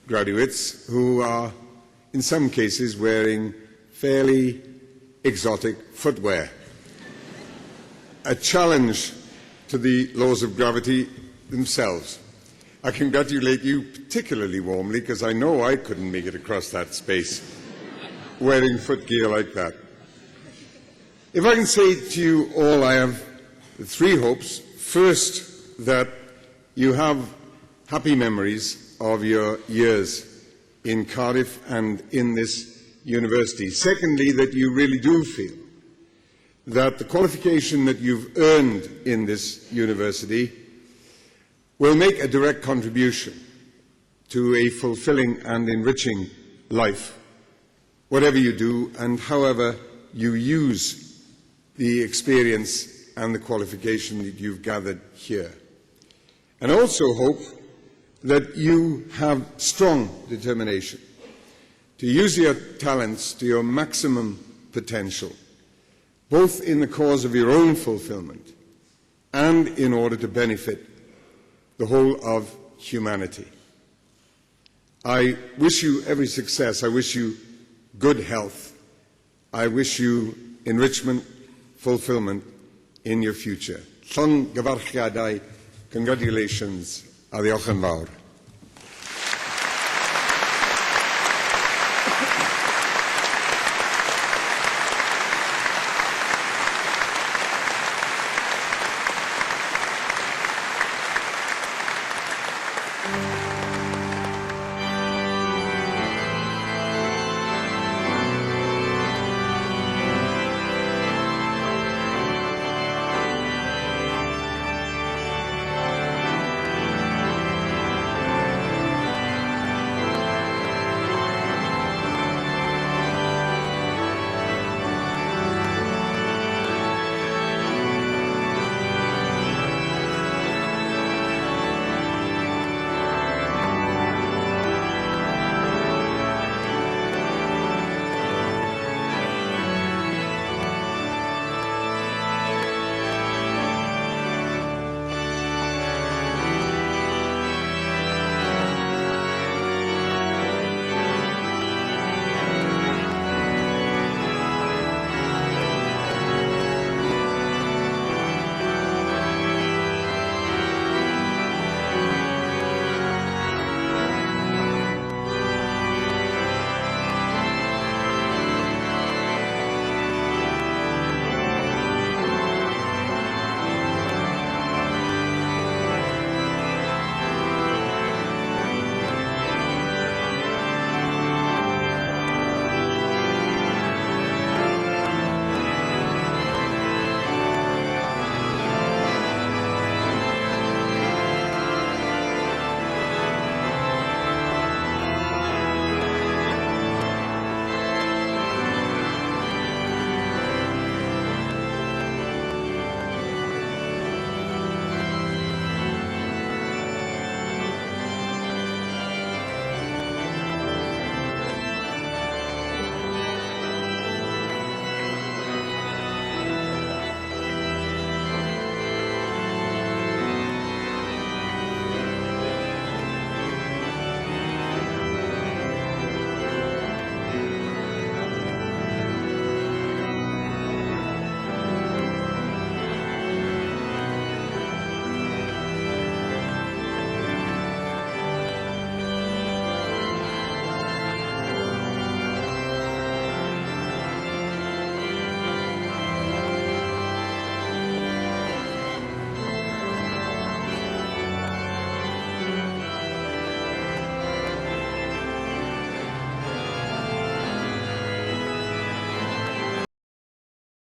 graduates who are in some cases wearing fairly exotic footwear. A challenge to the laws of gravity themselves. I congratulate you particularly warmly because I know I couldn't make it across that space wearing footgear like that. If I can say to you all, I have three hopes. First, that you have happy memories of your years in Cardiff and in this university. Secondly, that you really do feel that the qualification that you've earned in this university will make a direct contribution to a fulfilling and enriching life, whatever you do and however you use the experience and the qualification that you've gathered here. And also hope that you have strong determination to use your talents to your maximum potential, both in the cause of your own fulfillment and in order to benefit the whole of humanity. I wish you every success. I wish you good health. I wish you enrichment, fulfillment in your future. Llon gyfarchiadau, congratulations a ddiolch yn fawr.